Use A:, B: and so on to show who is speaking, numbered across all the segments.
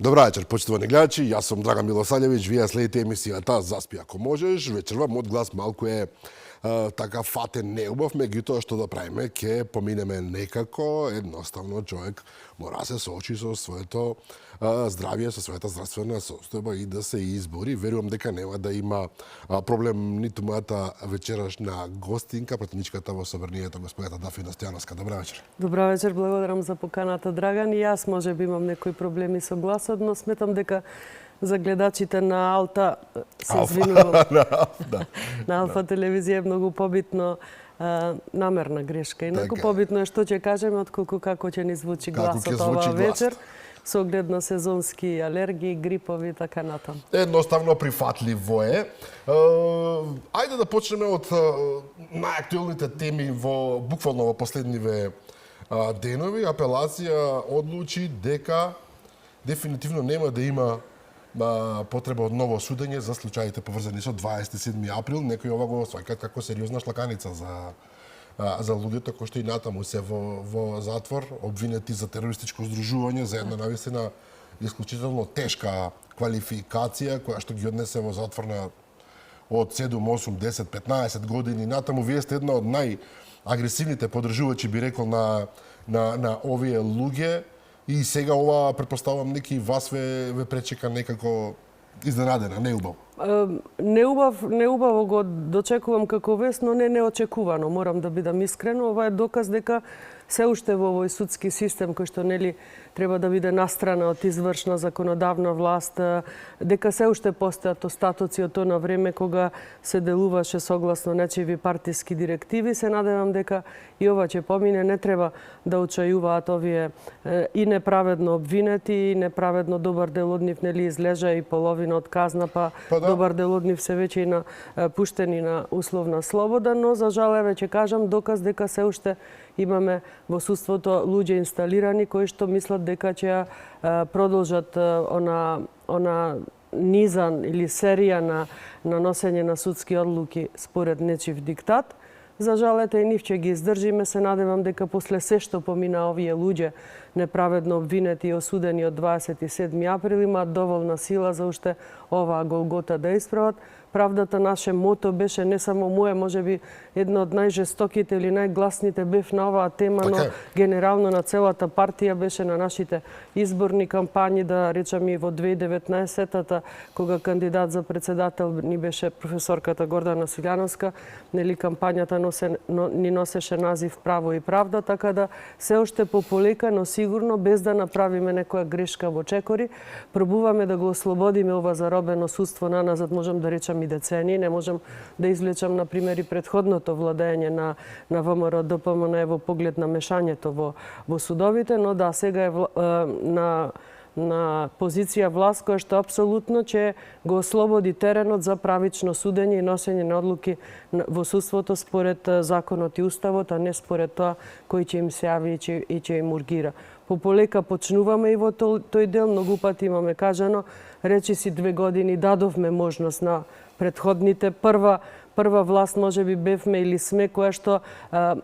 A: Добра вечер, почитувани гледачи. Јас сум Драган Милосањевиќ. Вие следите емисијата Заспи ако можеш. Вечерва мод глас малку е така фатен, неубав, меѓутоа што да правиме, ќе поминеме некако. Едноставно човек мора да се соочи со своето здравје, со својата здравствена состојба и да се избори. Верувам дека нема да има проблем ниту мојата вечерашна гостинка, пратеничката во собранието, господјата Дафина Стојановска. Добра вечер.
B: Добра вечер, благодарам за поканата, Драган. И јас можеби имам некои проблеми со гласот, но сметам дека за гледачите на Алта се извинувам. На Алфа телевизија е многу побитно намерна грешка. И многу побитно е што ќе кажеме отколку како ќе ни звучи гласот оваа вечер. Со оглед на сезонски алергии, грипови и така натаму.
A: Едноставно прифатливо е. Ајде да почнеме од најактуелните теми буквално во последниве денови. Апелација одлучи дека дефинитивно нема да има потреба од ново судење за случаите поврзани со 27 април. Некои ова го сваќаат како сериозна шлаканица за луѓето кои што и натаму се во затвор, обвинети за терористичко здружување, за една навистина исклучително тешка квалификација која што ги однесе во затвор од 7, 8, 10, 15 години натаму. Вие сте една од најагресивните поддржувачи, би рекол, на овие луѓе. И сега ова, претпоставувам, неки вас ве пречека некако изненадена, неубаво.
B: Неубаво го дочекувам како вест, но не неочекувано, морам да бидам искрено. Ова е доказ дека се уште во овој судски систем кој што нели треба да биде настрана од извршна законодавна власт, дека се уште постојат остатоци од тоа време кога се делуваше согласно нечиви партиски директиви. Се надевам дека и ова ќе помине. Не треба да очајуваат овие и неправедно обвинети, и неправедно добар дел од нив нели излежа и половина од казна, па добар дел од нив се веќе и пуштени на условна слобода, но за жал еве ќе кажам доказ дека се уште имаме во судството луѓе инсталирани кои што мислат дека ќе продолжат она низан или серија на носење на судски одлуки според нечив диктат. За жал, ете и нив ќе ги издржиме. Се надевам дека после се што помина овие луѓе неправедно обвинети и осудени од 27 април имаат доволна сила за уште оваа голгота да исправат. Правдата наше мото беше не само мое, можеби една од најжестоките или најгласните бев на оваа тема, но генерално на целата партија беше на нашите изборни кампањи, да речам и во 2019-та, кога кандидат за председател ни беше професорката Гордана Силјановска, нели кампањата ни носеше назив Право и правда, така да се уште пополека, но сигурно, без да направиме некоја грешка во чекори, пробуваме да го ослободиме ова заробено судство наназад, можам да речам и децении. Не можам да извлечам, например, и претходното владење на ВМРО ДПМН во поглед на мешањето во судовите, но да, сега е на позиција власт која што апсолутно ќе го ослободи теренот за правично судење и носење на одлуки во судството според законот и уставот, а не според тоа кој ќе им се јави и ќе им ургира. Пополека почнуваме и во тој дел. Многу пати имаме кажано, речиси 2 години дадовме можност на претходните. Прва власт можеби бевме или сме која што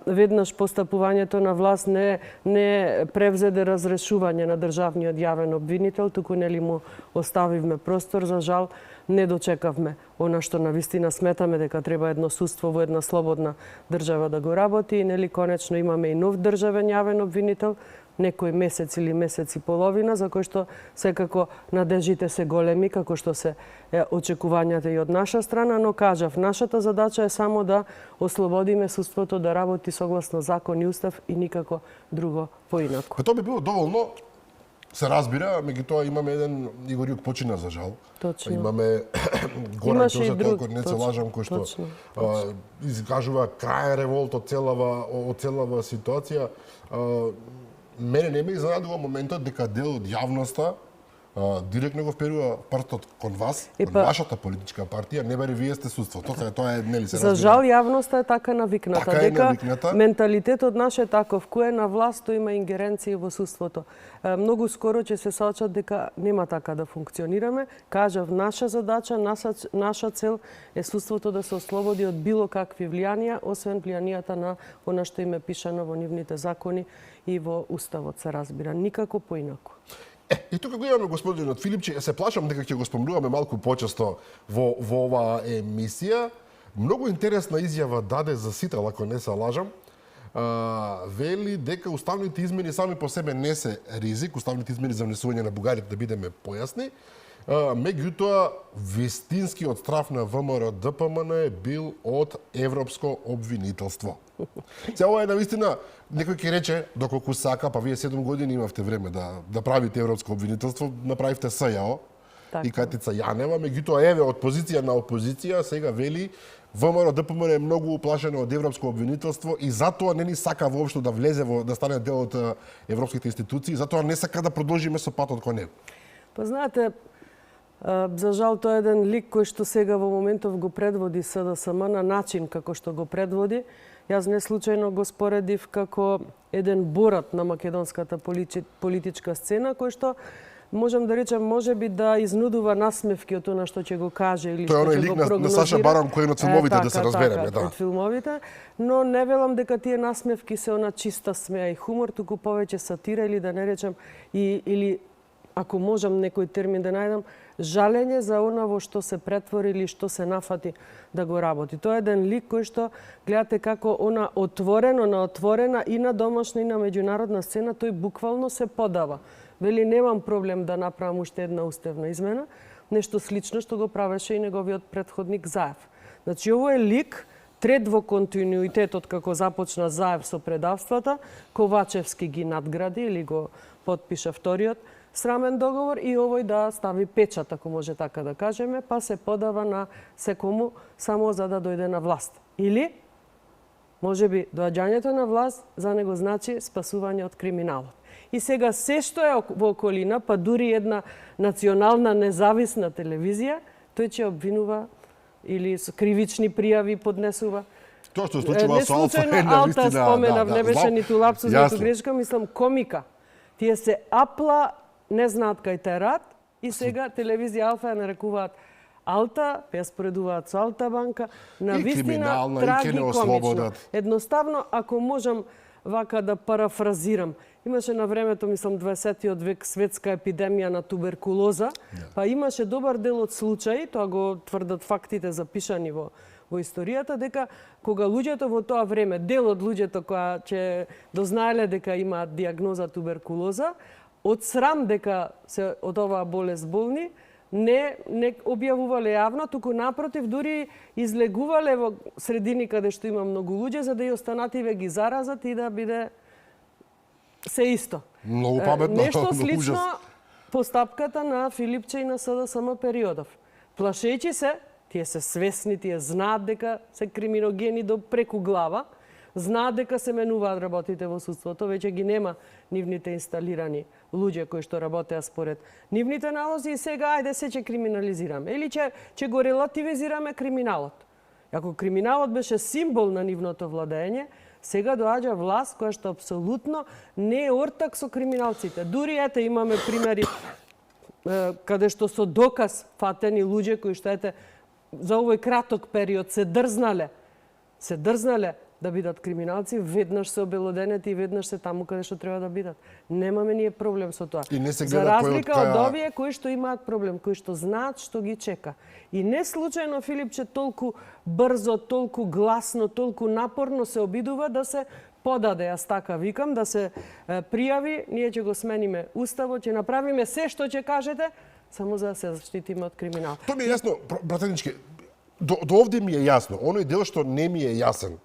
B: веднаш постапувањето на власт не превзеде разрешување на државниот јавен обвинител, туку нели му оставивме простор. За жал, не дочекавме она што навистина сметаме дека треба едно судство во една слободна држава да го работи и нели конечно имаме и нов државен јавен обвинител, некој месец или месец и половина, за кој што секако надежите се големи, како што се очекувањата и од наша страна, но кажав, нашата задача е само да ослободиме судството да работи согласно закон и устав и никако друго поинаку.
A: Тоа би било доволно, се разбира, меѓутоа имаме еден Игор Јук почина за жал.
B: Точно.
A: Имаме Горан Ќозак, ако не се лажам, кој што изкажува крајен револт од целава ситуација. Мене не ме изненадува моментот дека дел од јавноста директно го вперува прстот кон вас, кон вашата политичка партија, не бари вие сте судство. Тоа е нели се разбира.
B: За жал јавноста е така навикната, дека менталитетот наш е таков, кој е на власт има ингеренции во судството. Многу скоро ќе се соочат дека нема така да функционираме. Кажав, наша задача, наша цел е судството да се ослободи од било какви влијанија, освен влијанијата на она што им е пишано во нивните закони и во уставот, се разбира, никако поинаку.
A: И тука го имаме господинот Филипче, се плашам дека ќе го спомнуваме малку почесто во оваа емисија. Многу интересна изјава даде за Сител, ако не се лажам. Вели дека уставните измени сами по себе не се ризик, уставните измени за внесување на бугарите, да бидеме појасни. Меѓутоа, вистинскиот страф на ВМРО ДПМН е бил од европско обвинителство. Се ова е навистина, некој ќе рече, доколку сака, па вие 7 години имавте време да правите европско обвинителство, направивте СЈО и Катица Јанева, меѓутоа еве од позиција на опозиција сега вели ВМРО ДПМН е многу уплашено од европско обвинителство и затоа не ни сака воопшто да влезе да стане дел од европските институции, затоа не сака да продолжиме со патот кон него.
B: Па знаете, за жал тоа е еден лик кој што сега во моментов го предводи СДСМ на начин како што го предводи. Јас не случајно го споредив како еден борат на македонската политичка сцена кој што можам да речем можеби да изнудува насмевки од она што ќе го каже или што ќе го прогнозира.
A: На Саша Барон кој од филмовите да се разбереме, да.
B: Од филмовите, но не велам дека тие насмевки се она чиста смеа и хумор, туку повеќе сатира или да не речем или ако можам некој термин да најдам, жалење за она во што се претвори или што се нафати да го работи. Тоа е еден лик кој што гледате како она отворено на отворена и на домашна и на меѓународна сцена, тој буквално се подава. Вели, немам проблем да направам уште една уставна измена, нешто слично што го правеше и неговиот претходник Заев. Значи, ово е лик, трет во континуитетот како започна Заев со предавствата, Ковачевски ги надгради или го потпиша вториот срамен договор и овој да стави печат, ако може така да кажеме, па се подава на секому само за да дојде на власт. Или, можеби, доаѓањето на власт за него значи спасување од криминалот. И сега се што е во околина, па дури една национална независна телевизија, тој ќе обвинува или со кривични пријави поднесува.
A: Тоа што случува со Алфа е
B: Алта споменав, не беше ниту лапсус, ниту грешка, мислам комика. Тие се апла, не знаат кај те рад и сега телевизија Алфа ја нарекуваат Алта, ја споредуваат со Алта банка, на вистина трагикомично. Едноставно, ако можам вака да парафразирам, имаше на времето, мислам, 20-тиот век светска епидемија на туберкулоза, па имаше добар дел од случаи, тоа го тврдат фактите запишани во историјата, дека кога луѓето во тоа време, дел од луѓето која ќе дознаеле дека имаат диагноза туберкулоза, од срам дека се од оваа болест болни, не објавувале јавно, туку напротив, дури излегувале во средини каде што има многу луѓе, за да и останативе ги заразат и да биде се исто.
A: Многу паметно.
B: Нешто слично постапката на Филипче и на СДСМ периодов. Плашејќи се, тие се свесни, тие знаат дека се криминогени до преку глава, знаат дека се менуваат работите во судството, веќе ги нема нивните инсталирани луѓе кои што работеа според нивните налози и сега ајде се ќе криминализираме или ќе го релативизираме криминалот. Ако криминалот беше символ на нивното владење, сега доаѓа власт која што апсолутно не е ортак со криминалците. Дури ете имаме примери каде што со доказ фатени луѓе кои што за овој краток период се дрзнале да бидат криминалци, веднаш се обелоденети и веднаш се таму каде што треба да бидат. Немаме ние проблем со тоа. За разлика од овие кои што имаат проблем, кои што знаат што ги чека. И не случајно Филипче толку брзо, толку гласно, толку напорно се обидува да се подаде, јас така викам, да се пријави, ние ќе го смениме уставот, ќе направиме се што ќе кажете, само за да се заштитиме од криминал.
A: Тоа ми е јасно, братенички, до овде ми е јасно. Оној дел што не ми е јасен.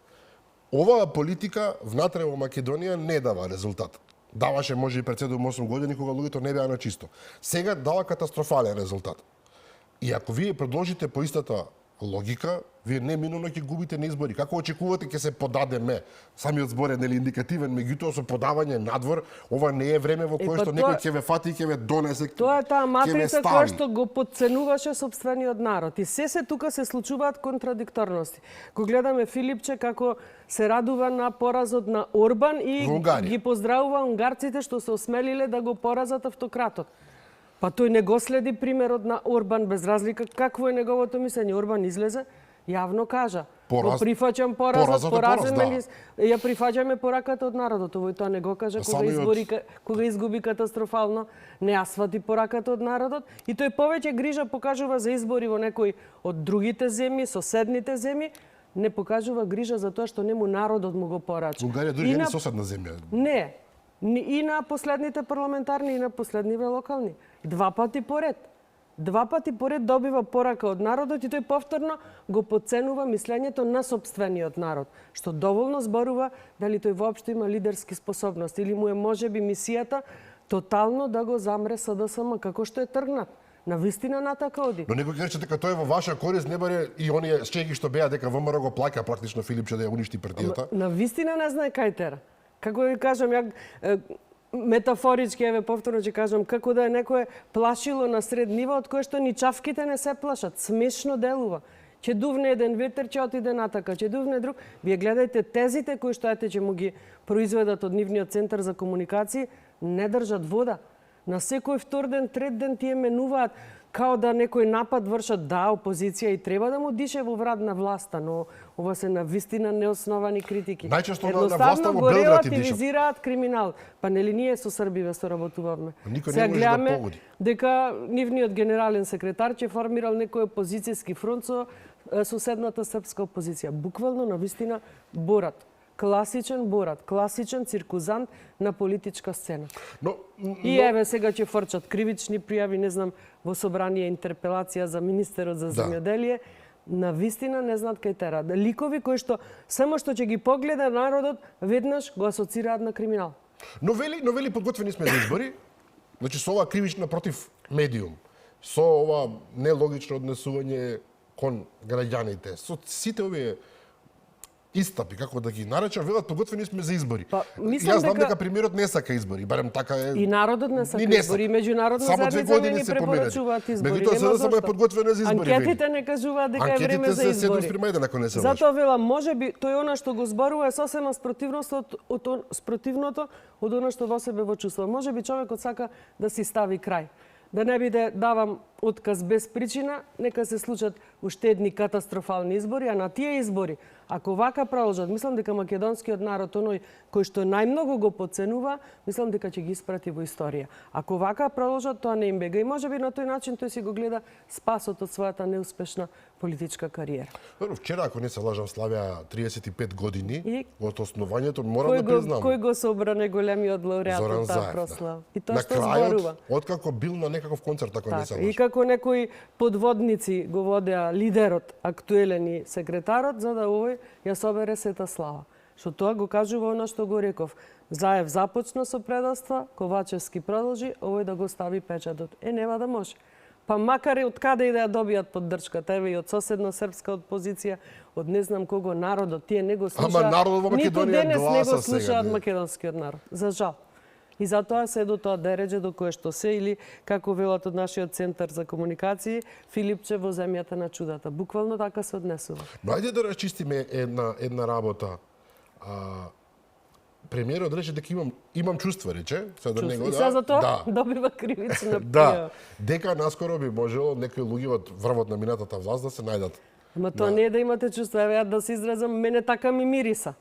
A: Оваа политика внатре во Македонија не дава резултат. Даваше може и пред 7-8 години кога луѓето не беа на чисто. Сега дава катастрофален резултат. И ако вие продолжите по истата логика, вие неминуно ќе губите на избори. Како очекувате ќе се подадеме? Самиот збор е нели индикативен, меѓутоа со подавање надвор, ова не е време во кое што некој ќе ве фати и ќе ве донесе.
B: Тоа е таа матрица која што го подценуваше сопствениот народ. И се тука се случуваат контрадикторности. Го гледаме Филипче како се радува на поразот на Орбан и ги поздравува унгарците што се осмелиле да го поразат автократот. Па тој не го следи примерот на Орбан без разлика какво е неговото мислење. Орбан излезе, јавно кажа, прифаќам
A: поразот е пораз, да.
B: Ја прифаќаме пораката од народот. Овој тоа не го кажа кога изгуби катастрофално, не ја свати пораката од народот и тој повеќе грижа покажува за избори во некои од другите земји, соседните земји, не покажува грижа за тоа што нему народот му го порача.
A: Унгарија дури не е соседна земја.
B: Не. И на последните парламентарни и на последниве локални. Два пати поред добива порака од народот и тој повторно го подценува мислењето на сопствениот народ, што доволно зборува дали тој воопшто има лидерски способности или му е можеби мисијата тотално да го замре СДСМ, како што е тргнат. На вистина натака оди.
A: Но некој рече дека тоа е во ваша корист, не баре и оние шеги што беа дека ВМРО го плаќа практично Филипче да ја уништи партијата.
B: На вистина не знае кај тера. Како да ви кажам, ја метафорички, еве повторно ќе кажам, како да е некое плашило на сред ниво од кое што ни чавките не се плашат. Смешно делува. Ќе дувне еден ветер, ќе отиде натака, ќе дувне друг. Вие гледајте тезите кои што ќе му ги произведат од нивниот центар за комуникации, не држат вода. На секој втор ден, трет ден тие менуваат као да некој напад вршат. Да, опозиција и треба да му дише во врат на власта, но ова се на вистина неосновани критики.
A: Најчесто на власта во
B: го
A: Белград и дишат.
B: релативизираат криминал. Па нели ние со Србиве соработувавме.
A: Никој
B: Сега
A: не може да
B: гледаме
A: погоди.
B: дека нивниот генерален секретар ќе формирал некој опозицијски фронт со соседната српска опозиција. Буквално на вистина борат. Класичен борат, класичен циркузант на политичка сцена. И еве сега ќе фрчат кривични пријави, не знам, во собрание интерпелација за министерот за земјоделие. На вистина не знаат кај тера. Ликови кои што само што ќе ги погледа народот, веднаш го асоцираат на криминал.
A: Но вели подготвени сме за избори. Значи со ова кривична против медиум, со ова нелогично однесување кон граѓаните, со сите овие истапи, како да ги наречам, велат подготвени сме за избори. Јас знам дека премиерот не сака избори, барем така е.
B: И народот не сака избори, и меѓународна заедница не ни препорачуваат избори.
A: Меѓутоа се е подготвена за избори.
B: Анкетите не кажуваат дека е време за избори.
A: Анкетите се 7:1 ако не се лажам.
B: Затоа велам, можеби тој она што го зборува е сосема спротивното од она што во себе го чувствува. Можеби човекот сака да си стави крај. Да не биде давам отказ без причина, нека се случат уште едни катастрофални избори, а на тие избори, ако вака продолжат, мислам дека македонскиот народ, оној кој што најмногу го подценува, мислам дека ќе ги испрати во историја. Ако вака продолжат, тоа не им бега и можеби на тој начин тој си го гледа спасот од својата неуспешна политичка кариера.
A: Вчера, ако не се лажам, славија 35 години од основањето, морам да признам.
B: Кој го собране големиот лауреат од таа прослава? И тоа што зборува.
A: Откако бил на некаков концерт, ако не се лажам.
B: И како некои подводници го водеа лидерот, актуелен и секретарот, за да овој ја собере сета слава. Што тоа го кажува она што го реков. Заев започна со предавства, Ковачевски продолжи, овој да го стави печатот. Нема да може. Па макар и од каде и да ја добијат поддршката, еве и од соседна српска опозиција, од не знам кого народот, тие не го слушаат.
A: Ама народот во Македонија
B: ниту денес не го
A: гласа
B: слушаат
A: сега,
B: македонскиот народ. За жал. И затоа се до тоа дереđe до кое што се, или како велат од нашиот центар за комуникации, Филипче во земјата на чудата. Буквално така се однесува.
A: Но ајде да расчистиме една работа. Премиерот рече дека имам чувства, рече.
B: Сега него, и сега за тоа добива кривична
A: да, дека наскоро би можело некои луѓе од врвот на минатата власт да се најдат.
B: Ама тоа не е да имате чувства, еве да се изразам, мене така ми мириса.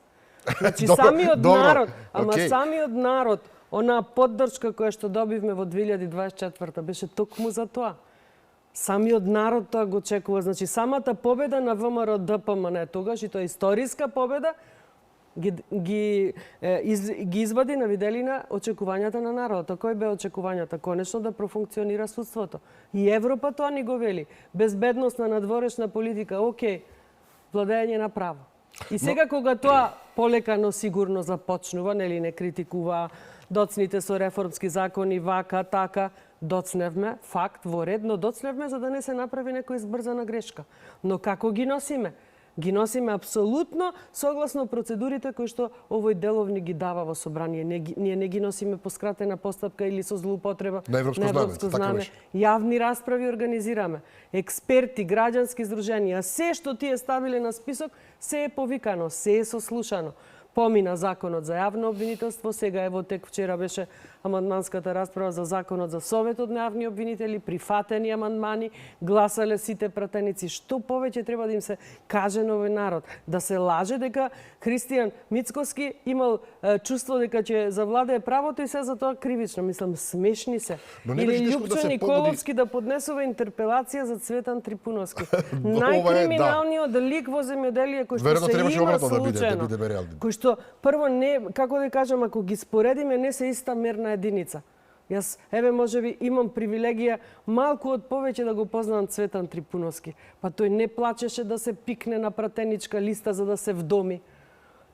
B: Значи самиот народ, самиот народ, онаа поддршка која што добивме во 2024 беше токму за тоа. Самиот народ тоа го очекува. Значи самата победа на ВМРО ДПМН тогаш, и тоа историска победа, ги извади на виделина очекувањата на народот. Кој бе очекувањата? Конечно да профункционира судството. И Европа тоа ни го вели. Безбедностна надворешна политика, окей, владење на право. И сега кога тоа полека, но сигурно започнува, нели не критикува доцните со реформски закони, вака, така, доцневме, факт, во ред, но доцневме за да не се направи некоја избрзана грешка. Но како ги носиме? Ги носиме апсолутно согласно процедурите кои што овој деловник ги дава во собрание. Ние не ги носиме по скратена постапка или со злоупотреба
A: на европско знаме.
B: Јавни расправи организираме. Експерти, граѓански здруженија, се што тие ставиле на список, се е повикано, се е сослушано. Помина законот за јавно обвинителство, сега ево тек вчера беше амандманската расправа за законот за Советот на јавни обвинители, прифатени амандмани, гласале сите пратеници. Што повеќе треба да им се каже на овој народ? Да се лаже дека Христијан Мицкоски имал чувство дека ќе завладее правото и се за тоа кривично. Мислам, смешни се. Или Лјупчо Николовски да поднесува интерпелација за Цветан Трипуновски. Најкриминалниот лик во земјоделие кој што се има случајно. Кој што прво не, како да кажам, ако ги споредиме, не се иста мерна единица. Јас, еве, можеби имам привилегија малку од повеќе да го познавам Цветан Трипуновски. Па тој не плачеше да се пикне на пратеничка листа за да се вдоми.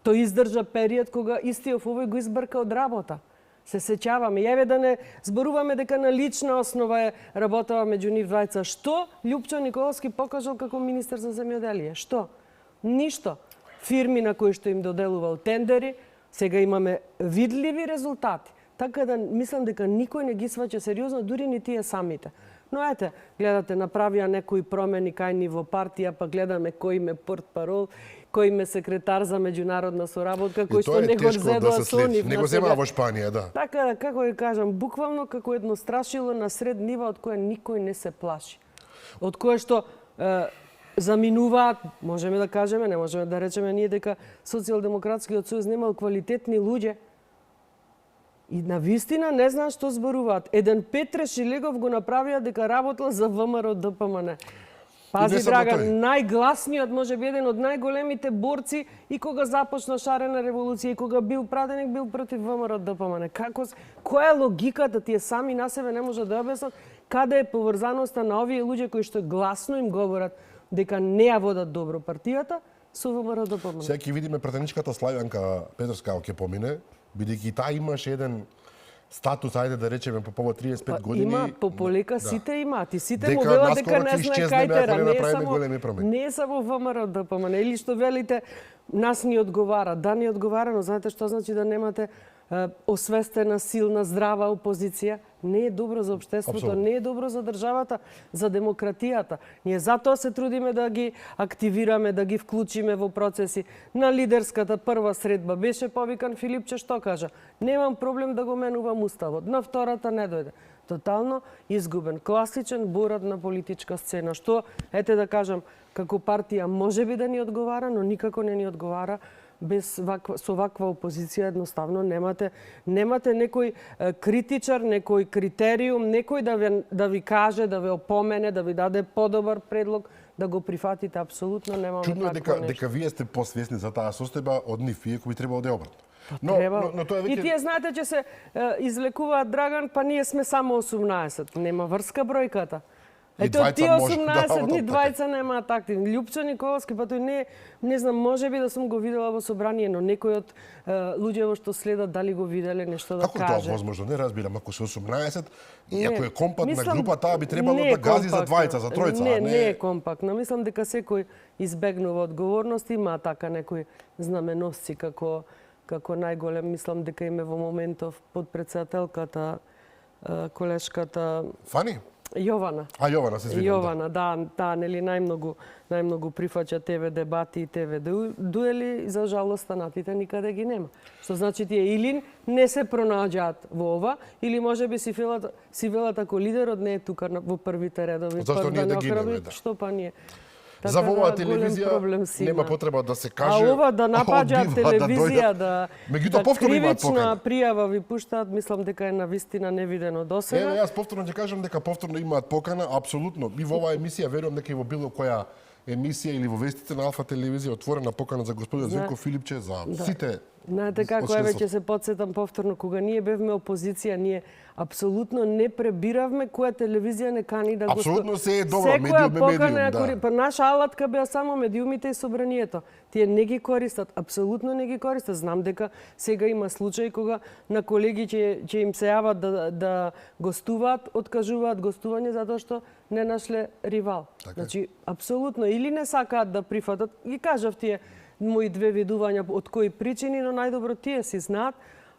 B: Тој издржа период кога истиот овој го избрка од работа. Се сеќаваме. Еве да не зборуваме дека на лична основа е работава меѓу нив двајца. Што Лјупчо Николовски покажал како министер за земјоделие? Што? Ништо. Фирми на кои што им доделувал тендери, сега имаме видливи резултати. Така да мислам дека никој не ги сваќа сериозно, дури ни тие самите. Но ете, гледате, направија некои промени кај ни во партија, па гледаме кој им е портпарол, кој им е секретар за меѓународна соработка, кој што не го зедоа со нив.
A: Не го земаа во Шпанија, да.
B: Така да, како ја кажам, буквално како едно страшило на сред нива од кое никој не се плаши. Од кое што заминуваат, можеме да кажеме, не можеме да речеме ние дека Социјалдемократскиот сојуз немал квалитетни луѓе. И на вистина не знам што зборуваат. Еден Петре Шилегов го направија дека работел за ВМРО ДПМН. Пази, Драган, најгласниот, може би еден од најголемите борци и кога започна шарена револуција и кога бил пратеник, бил против ВМРО ДПМН. Која е логиката? Тие сами на себе не може да објаснат каде е поврзаноста на овие луѓе кои што гласно им говорат дека не ја водат добро партијата со ВМРО ДПМН.
A: Сега ќе видиме пратеничката Славјанка Петрска ќе помине, бидејќи таа имаше еден статус, ајде да речеме, по повод 35 години.
B: Има, по полека сите имаат. И сите му велат дека не знае кај тера. Не е само ВМРО ДПМН. Или што велите, нас ни одговара. Да, ни одговара, но знаете што значи да немате освестена, силна, здрава опозиција? Не е добро за општеството, не е добро за државата, за демократијата. Ние затоа се трудиме да ги активираме, да ги вклучиме во процеси. На лидерската прва средба беше повикан Филипче, што кажа? Немам проблем да го менувам уставот. На втората не дојде. Тотално изгубен. Класичен борат на политичка сцена. Што, ете да кажам, како партија може би да ни одговара, но никако не ни одговара со ваква опозиција. Едноставно немате некој критичар, некој критериум, некој да ви каже, да ве опомене, да ви даде подобар предлог, да го прифатите. Апсолутно немаме
A: такво нешто. Чудно е дека вие сте посвесни за таа состојба од нив, иако би требало да е обратно. Но тоа веќе... И тие знаете че се извлекуваат, Драган, па ние сме само 18. Нема врска бројката. Ето тие 18 ни двајца немаат активни. Лјупчо Николовски, па тој не знам, може би да сум го видела во собрание, но некој од луѓето што следат дали го виделе нешто да каже. Како тоа возможно? Не разбирам, ако се 18 и ако е компактна група, таа би требало да гази за двајца, за тројца,
B: не е компактна. Мислам дека секој избегнува одговорност, има така некои знаменосци како најголем, мислам дека име во моментов подпредседателката, колешката
A: Фани?
B: Јована.
A: Јована, се извинувам.
B: Јована, да, нели најмногу прифаќа ТВ дебати и ТВ дуели, за жалост станатите никаде ги нема. Што значи тие или не се пронаѓаат во ова, или можеби си велат ако лидерот не е тука во првите редови.
A: Зашто ние да ги неме, да.
B: Што па ние?
A: За оваа телевизија нема потреба да се каже.
B: А ова да напаѓаат телевизија, да кривична пријава ви пуштаат, мислам дека е навистина невидено досега.
A: Јас повторно ќе кажам дека повторно имаат покана, апсолутно. И во оваа емисија, верувам дека и во било која емисија или во вестите на Алфа телевизија отворена покана за господин Звенко Филипче, за сите.
B: Знаете како е, веќе се подсетам повторно, кога ние бевме опозиција, ние апсолутно не пребиравме која телевизија не кани да го...
A: Апсолутно се е добро, медиум, да.
B: Па наша алатка беа само медиумите и собранието. Тие не ги користат, апсолутно не ги користат. Знам дека сега има случаи кога на колеги ќе им се јават да гостуваат, откажуваат гостување затоа што не нашле ривал. Значи, апсолутно, или не сакаат да прифатат, ги кажав тие мои две видувања од кои причини, но најдобро тие си знаат,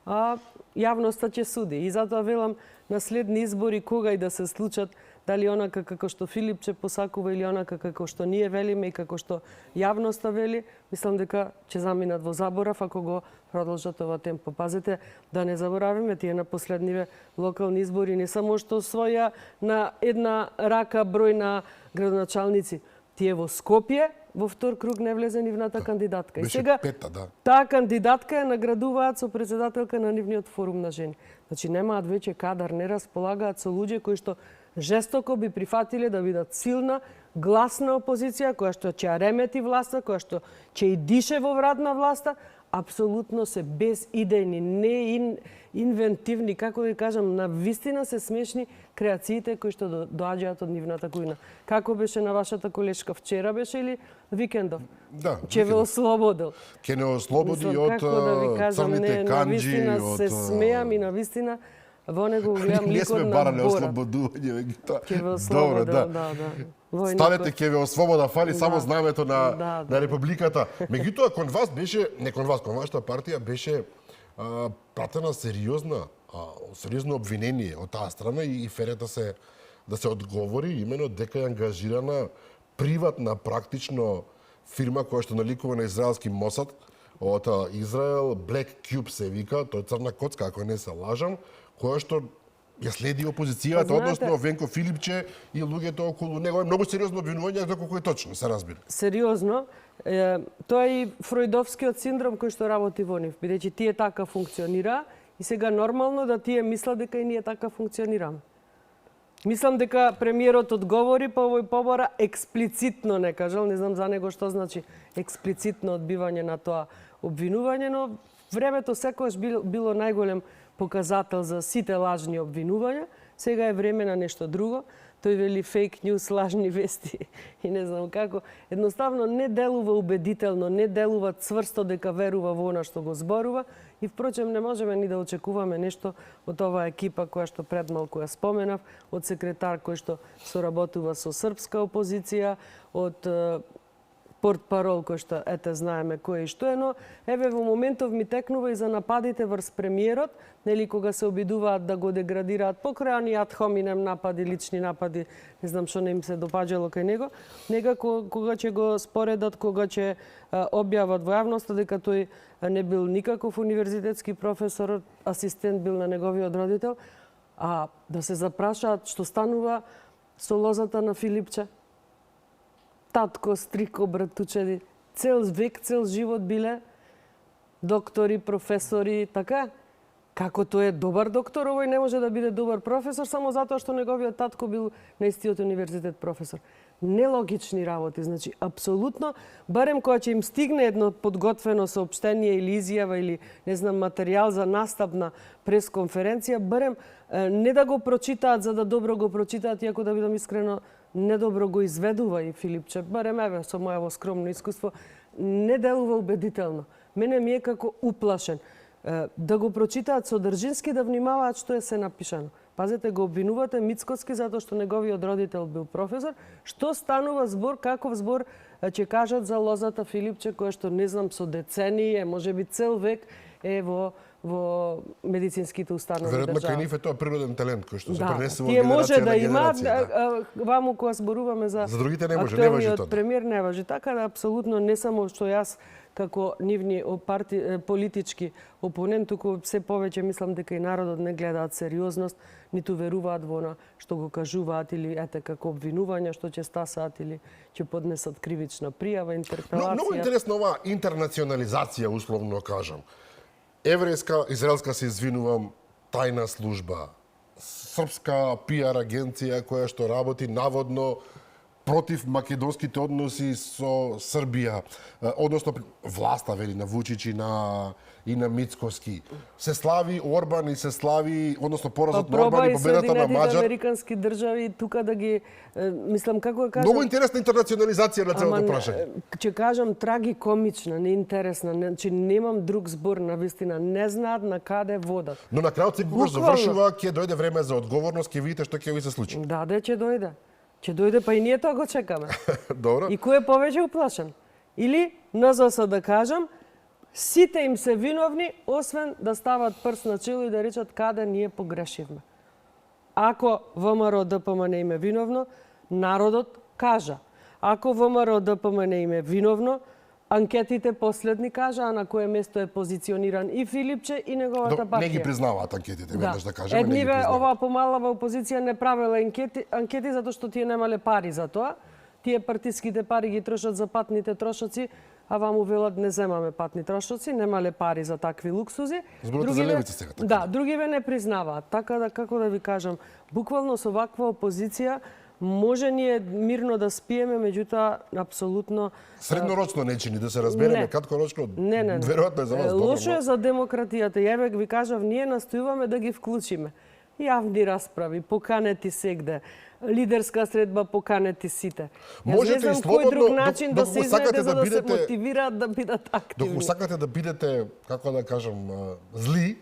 B: а јавноста ќе суди. И затоа велам на следни избори, кога и да се случат, дали онака како што Филипче посакува или онака како што ние велиме и како што јавноста вели, мислам дека ќе заминат во заборав ако го продолжат ова темпо. Пазете да не заборавиме тие на последниве локални избори не само што освоја на една рака број на градоначалници, тие во Скопје во втор круг не влезе нивната кандидатка.
A: Беше
B: И сега
A: пета, да.
B: таа кандидатка ја наградуваат со председателка на нивниот форум на жени. Значи немаат веќе кадар, не располагаат со луѓе кои што жестоко би прифатиле да бидат силна, гласна опозиција која што ќе ја ремети власта, која што ќе и дише во врат на власта, апсолутно се безидејни, не инвентивни, како да кажам, на вистина се смешни креациите кои што доаѓаат од нивната кујна. Како беше на вашата колешка вчера беше или викендов?
A: Да,
B: Ќе ве ослободил.
A: Ќе не ослободи
B: Мислам,
A: од
B: како да ви кажам,
A: црните канџи,
B: навистина
A: од...
B: се смеам и навистина во него гледам
A: Не
B: ликот
A: сме
B: на
A: барале
B: Борат.
A: ослободување, веќе тоа.
B: Ќе ве
A: Добро,
B: ослободил,
A: да.
B: да. Војникот.
A: Станете ќе ве ослобода, фали само
B: Да.
A: знамето на
B: Да.
A: на републиката. Меѓутоа кон вас беше, не кон вас, кон вашата партија беше пратена сериозно обвинение од таа страна и ферета се да се одговори имено дека е ангажирана приватна практично фирма која што наликува на израелски Мосад од Израел, Black Cube се вика, тој е црна коцка ако не се лажам, која што ја следи опозицијата,
B: Знаете-
A: односно Венко Филипче и луѓето околу него. Е многу сериозно обвинување, доколку е точно, се разбира.
B: Сериозно, тоа е и фројдовскиот синдром кој што работи во нив, бидејќи тие така функционира и сега нормално да тие мислат дека и ние така функционираме. Мислам дека премиерот одговори по овој побара експлицитно не кажал, не знам за него што значи експлицитно одбивање на тоа обвинување, но времето секогаш било најголем показател за сите лажни обвинувања. Сега е време на нешто друго. Тој вели фейк ньюс, лажни вести и не знам како. Едноставно не делува убедително, не делува цврсто дека верува во она што го зборува и впрочем не можеме ни да очекуваме нешто од оваа екипа која што пред малку ја споменав, од секретар кој што соработува со српска опозиција, од портпарол кој што ете знаеме кој и што е, но еве во моментов ми текнува и за нападите врз премиерот, нели кога се обидуваат да го деградираат покрај они ад хоминем напади, лични напади, не знам што не им се допаѓало кај него, некако кога ќе го споредат, кога ќе објават во јавноста дека тој не бил никаков универзитетски професор, асистент бил на неговиот родител, а да се запрашаат што станува со лозата на Филипче. Татко, стрико, братучеди, цел век, цел живот биле доктори, професори, така? Како тој е добар доктор, овој не може да биде добар професор само затоа што неговиот татко бил на истиот универзитет професор. Нелогични работи, значи апсолутно, барем кога ќе им стигне едно подготвено соопштение или изјава или не знам материјал за настапна пресконференција, барем не да го прочитаат за да добро го прочитаат, иако да бидам искрено недобро го изведува и Филипче, барем еве со мојаво скромно искуство, не делува убедително. Мене ми е како уплашен. Да го прочитаат содржински, да внимаваат што е се напишано. Пазете, го обвинувате Мицкоски затоа што неговиот родител бил професор. Што станува збор, каков збор ќе кажат за лозата Филипче, која што не знам со децении, можеби цел век е во медицинските установи
A: Веројатно
B: држава.
A: кај нив е тоа природен талент кој што се пренесе во
B: тие може
A: генерација
B: да
A: на
B: имаат,
A: генерација.
B: ваму кога зборуваме за
A: другите не може, не важи
B: актуелниот
A: тоа.
B: премиер не важи. Така да апсолутно не само што јас како нивни политички опонент, туку се повеќе мислам дека и народот не гледаат сериозност, ниту веруваат во она што го кажуваат или ете како обвинувања што ќе стасаат или ќе поднесат кривична пријава, интерпелација.
A: Многу интересна оваа интернационализација, условно кажам. Еврејска, израелска се извинувам, тајна служба, српска пиар агенција која што работи наводно против македонските односи со Србија, односно власта вели на Вучич и на Мицкоски. Се слави Орбан и се слави, односно поразот на Орбан и победата на Маđар.
B: Американски држави тука да ги мислам како да кажам.
A: Многу интересна интернационализација на целото прашање.
B: Ќе кажам трагикомична, неинтересна, значи немам друг збор на вистина, не знаат на каде водат.
A: Но на крајот секогаш завршува, ќе дојде време за одговорност, ќе видите што ќе ви се случи.
B: Да, ќе дојде. Ќе дојде, па и ние тоа го чекаме.
A: Добро.
B: И кој е повеќе уплашен? Или, НЗС да кажам, сите им се виновни, освен да стават прст на чело и да речат каде ние погрешивме. Ако ВМРО ДПМН им е виновно, народот кажа. Ако ВМРО ДПМН им е виновно, анкетите последни кажа на кое место е позициониран и Филипче и неговата партија.
A: Не ги признаваат анкетите, веднаш да кажеме, не ги
B: Едниве
A: признаваат.
B: оваа помалава опозиција не правела анкети затоа што тие немале пари за тоа. Тие партиските пари ги трошат за патните трошоци, а ваму велат не земаме патни трошоци, немале пари за такви луксузи.
A: Зборувате за левица сега, така?
B: Да, другиве не признаваат. Така да, како да ви кажам, буквално со ваква опозиција може ние мирно да спиеме, меѓутоа апсолутно
A: Среднорочно не чини, да се разбереме,
B: Не.
A: краткорочно,
B: Не.
A: веројатно е за вас добро.
B: Лошо е за демократијата. Јавек ви кажав, ние настојуваме да ги вклучиме. Јавни расправи, поканети сегде. Лидерска средба, поканети сите. Јас
A: Можете
B: не знам
A: и слободно,
B: кој друг начин да
A: доколку
B: се изнајде
A: сакате
B: за
A: да
B: да се
A: бидете-
B: мотивираат да бидат активни.
A: Доколку сакате да бидете, како да кажам, зли,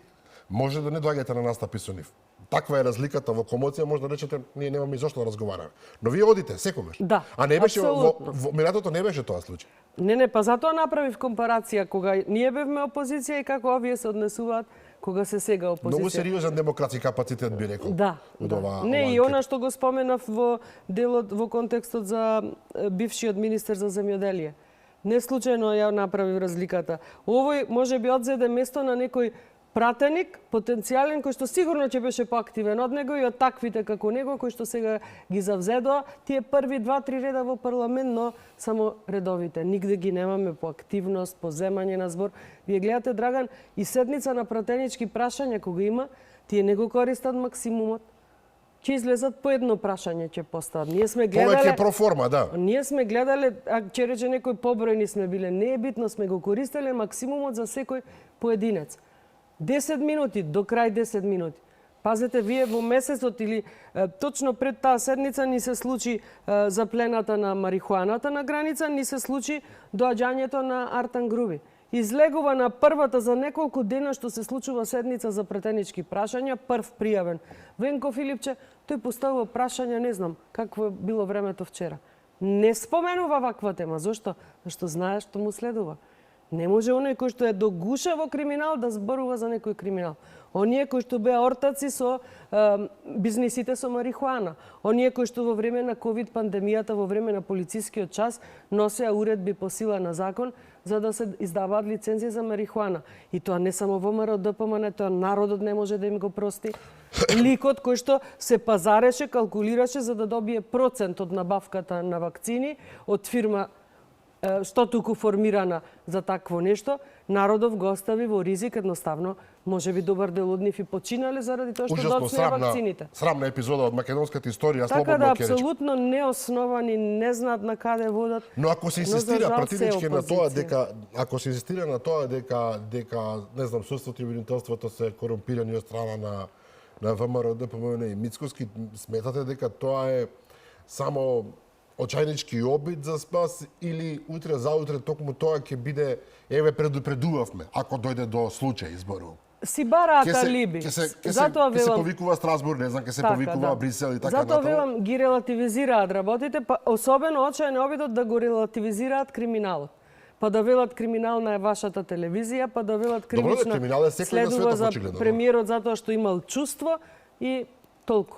A: може да не доаѓате на настапи со нив. Таква е разликата во комоција, може да речете, ние немаме изошто да разговараме. Но вие одите секогаш.
B: Да,
A: А не беше
B: апсолутно.
A: во минатото не беше тоа случај.
B: Не, па затоа направив компарација кога ние бевме опозиција и како овие се однесуваат кога се сега опозиција.
A: Многу сериозен демократски капацитет би рекол.
B: Да,
A: од
B: да.
A: оваа
B: Не, и
A: анкета.
B: она што го споменав во делот, во контекстот за бившиот министер за земјоделие. Не случајно ја направив разликата. Овој може би одзеде место на некој пратеник, потенцијален, кој што сигурно ќе беше поактивен од него и од таквите како него, кои што сега ги завзедоа тие први 2-3 реда во парламент, но само редовите. Нигде ги немаме по активност, по земање на збор. Вие гледате, Драган, и седница на пратенички прашања кога има, тие не го користат максимумот. Ќе излезат по едно прашање ќе постават. Ние сме гледале
A: Повеќе проформа, да.
B: Ние сме гледале, а ќе рече некој побројни сме биле, не е битно, сме го користеле максимумот за секој поединец. 10 минути, до крај 10 минути. Пазете, вие во месецот или точно пред таа седница ни се случи заплената на марихуаната на граница, ни се случи доаѓањето на Артан Груби. Излегува на првата за неколку дена што се случува седница за претенички прашања, прв пријавен. Венко Филипче, тој поставува прашања, не знам, какво било времето вчера. Не споменува ваква тема. Зошто? Зашто знае што му следува. Не може оној кој што е до гуша во криминал да зборува за некој криминал. Оние кои што беа ортаци со бизнисите со марихуана. Оние кои што во време на ковид пандемијата, во време на полицискиот час, носеа уредби по сила на закон за да се издаваат лицензии за марихуана. И тоа не само ВМРО ДПМН, тоа народот не може да им го прости. Ликот кој што се пазареше, калкулираше за да добие процент од набавката на вакцини од фирма што туку формирана за такво нешто, народов го остави во ризик, едноставно, може би добар дел од нив и починале заради тоа што
A: Ужасно
B: доцнеа вакцините.
A: срамна епизода од македонската историја,
B: Така
A: слободно
B: да,
A: ќе речам.
B: апсолутно неосновани, не знаат на каде водат.
A: Но ако се
B: но за
A: инсистира
B: жал
A: пратенички
B: се
A: на тоа
B: опозиција.
A: дека ако се инсистира на тоа дека не знам судството и обвинителството се корумпирани од страна на ВМРО ДПМН и Мицкоски, сметате дека тоа е само очајнички обид за спас или утре заутре токму тоа ќе биде еве предупредувавме ако дојде до случај изборувам.
B: Си бараат алиби. Затоа
A: Ќе се
B: велам,
A: повикува Страсбург, не знам, ќе се
B: така,
A: повикува
B: да.
A: Брисел и така
B: Затоа
A: натаму.
B: велам, ги релативизираат работите, па особено очаен е обидот да го релативизираат криминалот. Па да велат криминална е вашата телевизија, па да велат
A: Добро,
B: кривично
A: криминал е секој на
B: следува
A: светот,
B: за
A: очигледно.
B: премиерот затоа што имал чувство и толку.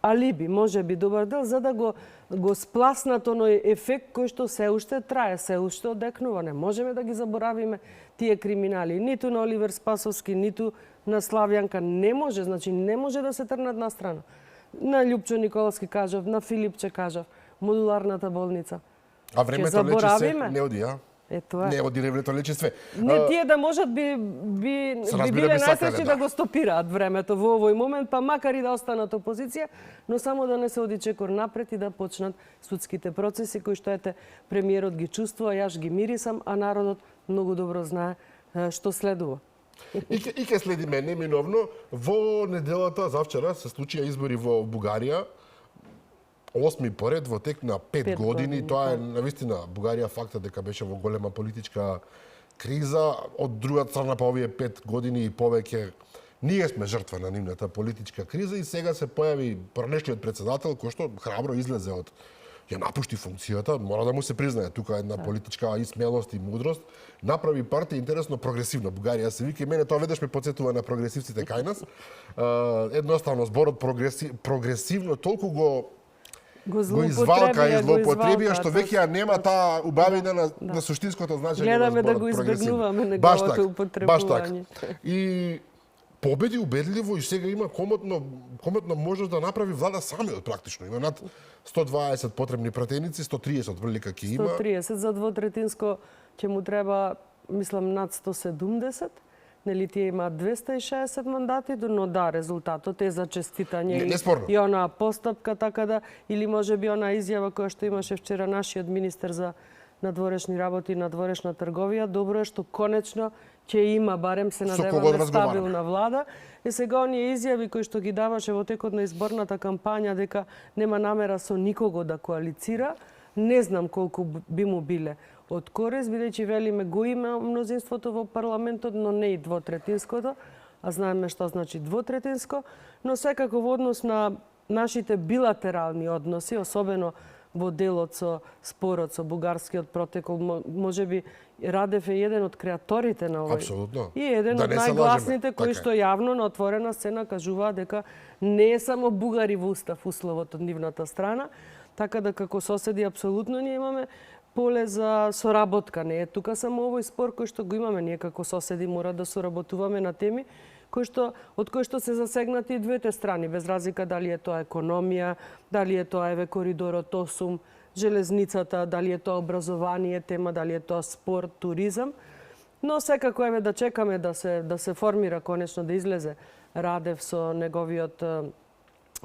B: Алиби, може би добар дел, за да го спласнат оној ефект кој што се уште трае, се уште одекнува. Не можеме да ги заборавиме тие криминали. Ниту на Оливер Спасовски, ниту на Славјанка. Не може, значи не може да се трнат на страна. На Љупчо Николовски кажав, на Филипче кажав, модуларната болница.
A: А времето
B: Ќе
A: лечи се,
B: заборавиме?
A: не оди, а?
B: Е, тоа е.
A: Не оди времето лечи све.
B: Не, тие да можат би
A: Се
B: биле
A: разбираме сакале,
B: најсреќни
A: да.
B: да го стопираат времето во овој момент, па макар и да останат опозиција, но само да не се оди чекор напред и да почнат судските процеси кои што ете премиерот ги чувствува, јас ги мирисам, а народот многу добро знае што следува.
A: И ќе следиме неминовно. Во неделата завчера се случија избори во Бугарија. 8 поред во тек на 5
B: 5
A: години.
B: години,
A: Тоа е навистина Бугарија фактот дека беше во голема политичка криза. Од другата страна па овие 5 години и повеќе ние сме жртва на нивната политичка криза и сега се појави пранешниот председател кој што храбро излезе од ја напушти функцијата, мора да му се признае тука една политичка и смелост и мудрост, направи партија интересно прогресивна. Бугарија се вика, и мене тоа веднаш ме потсетува на прогресивците кај нас. Едноставно зборот прогресивно толку го извалка и злоупотребија, што веќе ја нема таа убавина на суштинското значење на зборот.
B: Гледаме да го избегнуваме неговото употребување.
A: И победи убедливо и сега има комотна можност да направи влада самиот практично. Има над 120 потребни пратеници, 130 прилика ќе има.
B: 130 за двотретинско ќе му треба, мислам, над 170. Нели тие имаат 260 мандати, но да, резултатот е за честитање и онаа постапка, така да, или може би онаа изјава која што имаше вчера нашиот министер за надворешни работи и надворешна трговија, добро е што конечно ќе има, барем се надеваме, стабилна влада. И сега оние изјави кои што ги даваше во текот на изборната кампања дека нема намера со никого да коалицира, не знам колку би му биле од корист, бидејќи велиме го има мнозинството во парламентот, но не и двотретинското, а знаеме што значи двотретинско, но секако во однос на нашите билатерални односи, особено во делот со спорот со бугарскиот протокол, можеби Радев е еден од креаторите на овој.
A: Апсолутно.
B: И еден од најгласните кои што јавно на отворена сцена кажуваат дека не е само бугари во устав условот од нивната страна, така да како соседи апсолутно ние имаме поле за соработка. Не е тука само овој спор кој што го имаме. Ние како соседи мора да соработуваме на теми од кои што се засегнати и двете страни, без разлика дали е тоа економија, дали е тоа коридорот 8, железницата, дали е тоа образование тема, дали е тоа спорт, туризам. Но секако да чекаме да се формира, конечно да излезе Радев со неговиот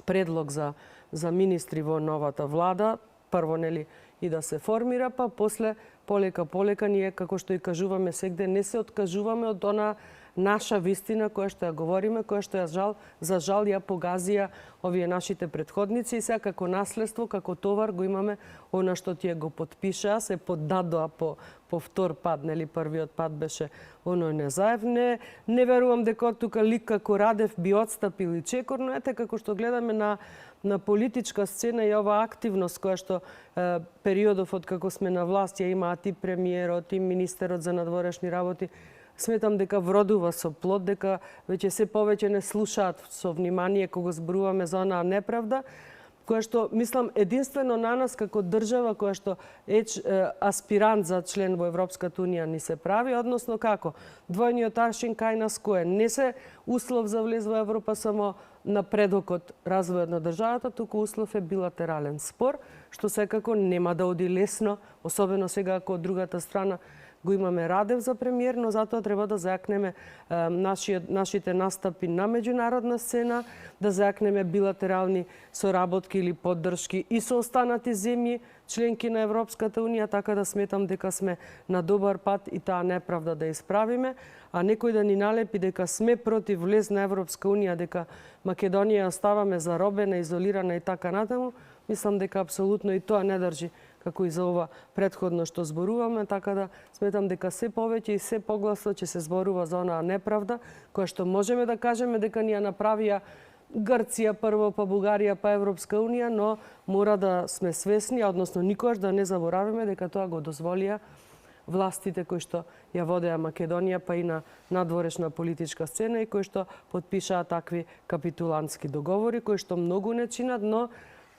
B: предлог за министри во новата влада. Прво, нели, и да се формира, па после полека ние, како што и кажуваме сегде, не се откажуваме од она наша вистина која што ја говориме, која што за жал ја погазија овие нашите претходници и сега како наследство, како товар го имаме она што тие го подпишаа, се поддадоа по втор пат, нели првиот пат беше оној Незаев. Не верувам дека тука лик како Радев би отстапил и Чекор, но ете како што гледаме на политичка сцена и ова активност која што периодов од како сме на власт ја имаат и премиерот и министерот за надворешни работи, сметам дека вродува со плод, дека веќе се повеќе не слушаат со внимание кога зборуваме за онаа неправда, која што, мислам, единствено на нас како држава која што е аспирант за член во Европската унија ни се прави, односно како? Двојниот аршин кај нас кој не се услов за влез во Европа само напредокот развојот на државата, туку услов е билатерален спор, што секако нема да оди лесно, особено сега ако од другата страна го имаме Радев за премиер, но затоа треба да зајакнеме нашите настапи на меѓународна сцена, да зајакнеме билатерални соработки или поддршки и со останати земји, членки на Европската унија, така да сметам дека сме на добар пат и таа неправда да исправиме, а некој да ни налепи дека сме против влез на Европска унија, дека Македонија оставаме заробена, изолирана и така натаму, мислам дека апсолутно и тоа не држи како и за ова претходно што зборуваме, така да сметам дека се повеќе и се погласно ќе се зборува за онаа неправда, која што можеме да кажеме дека ни ја направија Грција прво, па Бугарија, па Европска унија, но мора да сме свесни, односно никогаш да не забораваме дека тоа го дозволија властите кои што ја водеа Македонија, па и на надворешна политичка сцена и кои што потпишаа такви капитулантски договори, кои што многу не чинат, но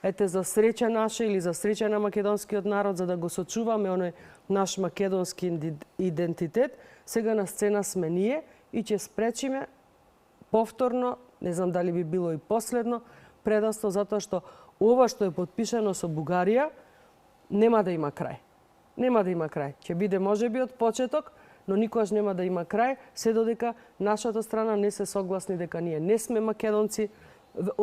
B: ете за среќа наша или за среќа на македонскиот народ, за да го сочуваме оној наш македонски идентитет, сега на сцена сме ние и ќе спречиме повторно, не знам дали би било и последно, предавство, затоа што ова што е подпишано со Бугарија нема да има крај. Нема да има крај. Ќе биде можеби од почеток, но никогаш нема да има крај, се додека нашата страна не се согласни дека ние не сме македонци,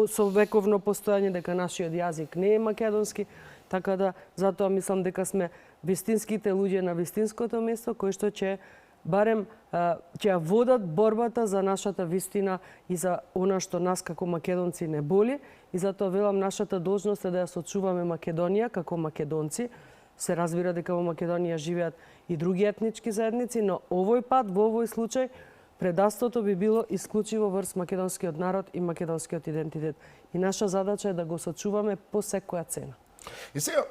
B: со вековно постојање, дека нашиот јазик не е македонски, така да затоа мислам дека сме вистинските луѓе на вистинското место кои што ќе барем ќе ја водат борбата за нашата вистина и за она што нас како македонци не боли, и затоа велам нашата должност е да ја сочуваме Македонија како македонци. Се разбира дека во Македонија живеат и други етнички заедници, но овој пат, во овој случај, предавството би било исклучиво врз македонскиот народ и македонскиот идентитет. И наша задача е да го сочуваме по секоја цена.
A: И сега,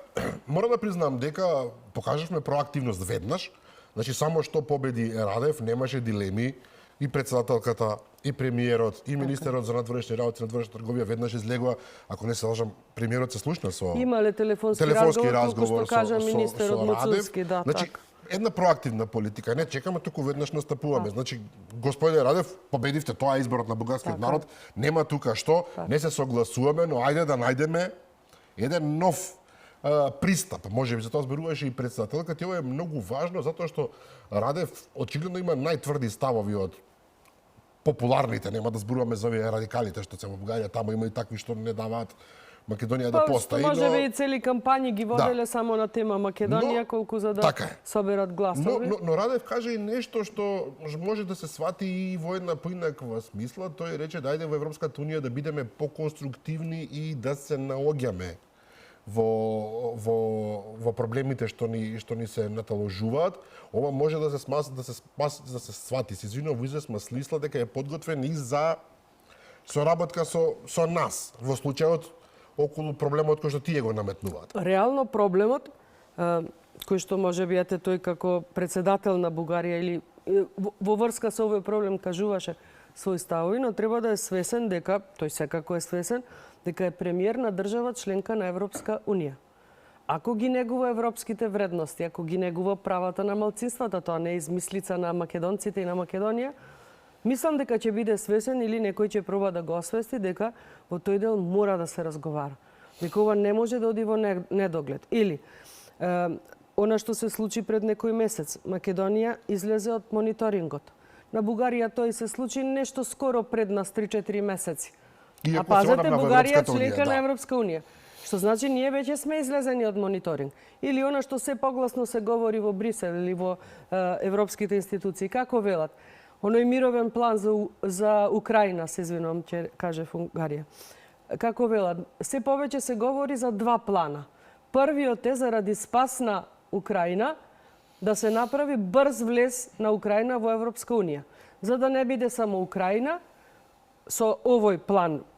A: мора да признам дека покажавме проактивност веднаш, значи само што победи Радев, немаше дилеми, и председателката, и премиерот, и министерот за надворешни работи, надворешна трговија веднаш излегува, ако не се лажам, премиерот се слушна со
B: Имале телефонски разговор, што кажа министерот Муцулски, да,
A: значи,
B: така.
A: Една проактивна политика, не чекаме, туку веднаш настапуваме. Значи, господине Радев, победивте, тоа е изборот на бугарскиот народ, нема тука што, не се согласуваме, но ајде да најдеме еден нов пристап. Може би за тоа зборуваше и председателката, ова е многу важно затоа што Радев очигледно има најтврди ставови од популарните, нема да зборуваме за овие радикалите што се во Бугарија, таму има и такви што не даваат Македонија да постои.
B: Може би и цели кампањи ги воделе само на тема Македонија, колку за да соберат гласови.
A: Но Радев каже и нешто што може да се свати и во една поинаква смисла. Тој рече да ајде во Европската унија да бидеме поконструктивни и да се наоѓаме во проблемите што ни се наталожуваат. Ова може да се свати. Се извинувам, во известна смисла дека е подготвен и за соработка со нас во случајот околу проблемот кој што тие го наметнуваат.
B: Реално проблемот кој што може би ете тој како председател на Бугарија или во врска со овој проблем кажуваше свој ставови, но треба да е свесен дека тој секако е свесен дека е премиер на држава членка на Европска унија. Ако ги негува европските вредности, ако ги негува правата на малцинствата, тоа не е измислица на македонците и на Македонија, мислам дека ќе биде свесен или некој ќе проба да го освести дека во тој дел мора да се разговара. Дека ова не може да оди во недоглед. Или она што се случи пред некој месец, Македонија излезе од мониторингот. На Бугарија тој се случи нешто скоро пред нас 3-4 месеци. А пазете, Бугарија членка на Европска унија. Што значи ние веќе сме излезени од мониторинг. Или она што се погласно се говори во Брисел или во европските институции, како велат? Оној мировен план за Украина, се извинувам, ќе каже Унгарија. Како велат? Се повеќе се говори за два плана. Првиот е заради спас на Украина, да се направи брз влез на Украина во Европска унија. За да не биде само Украина, со овој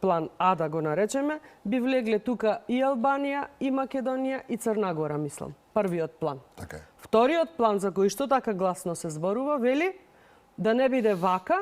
B: план А да го наречеме, би влегле тука и Албанија, и Македонија, и Црна Гора, мислам. Првиот план.
A: Така е.
B: Вториот план, за кој што така гласно се зборува, вели да не биде вака,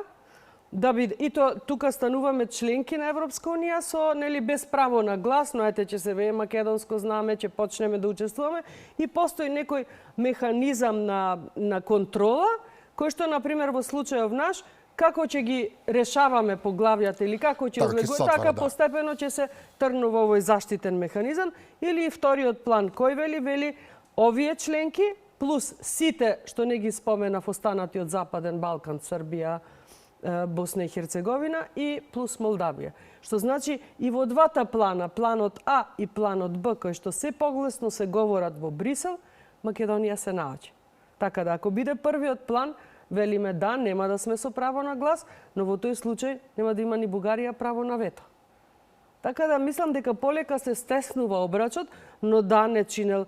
B: да биде и тука стануваме членки на Европска унија со без право на глас, но ете ќе се вее македонско знаме, ќе почнеме да учествуваме и постои некој механизам на контрола кој што на пример во случајов наш како ќе ги решаваме поглавјата или како ќе така постепено ќе се трнува овој заштитен механизам, или вториот план кој вели овие членки плюс сите што не ги споменав останати од Западен Балкан, Србија, Босна и Херцеговина и плюс Молдавија. Што значи и во двата плана, планот А и планот Б, кои што се погласно се говорат во Брисел, Македонија се наоѓа. Така да ако биде првиот план, велиме да, нема да сме со право на глас, но во тој случај нема да има ни Бугарија право на вето. Така да мислам дека полека се стеснува обрачот, но да, не чинел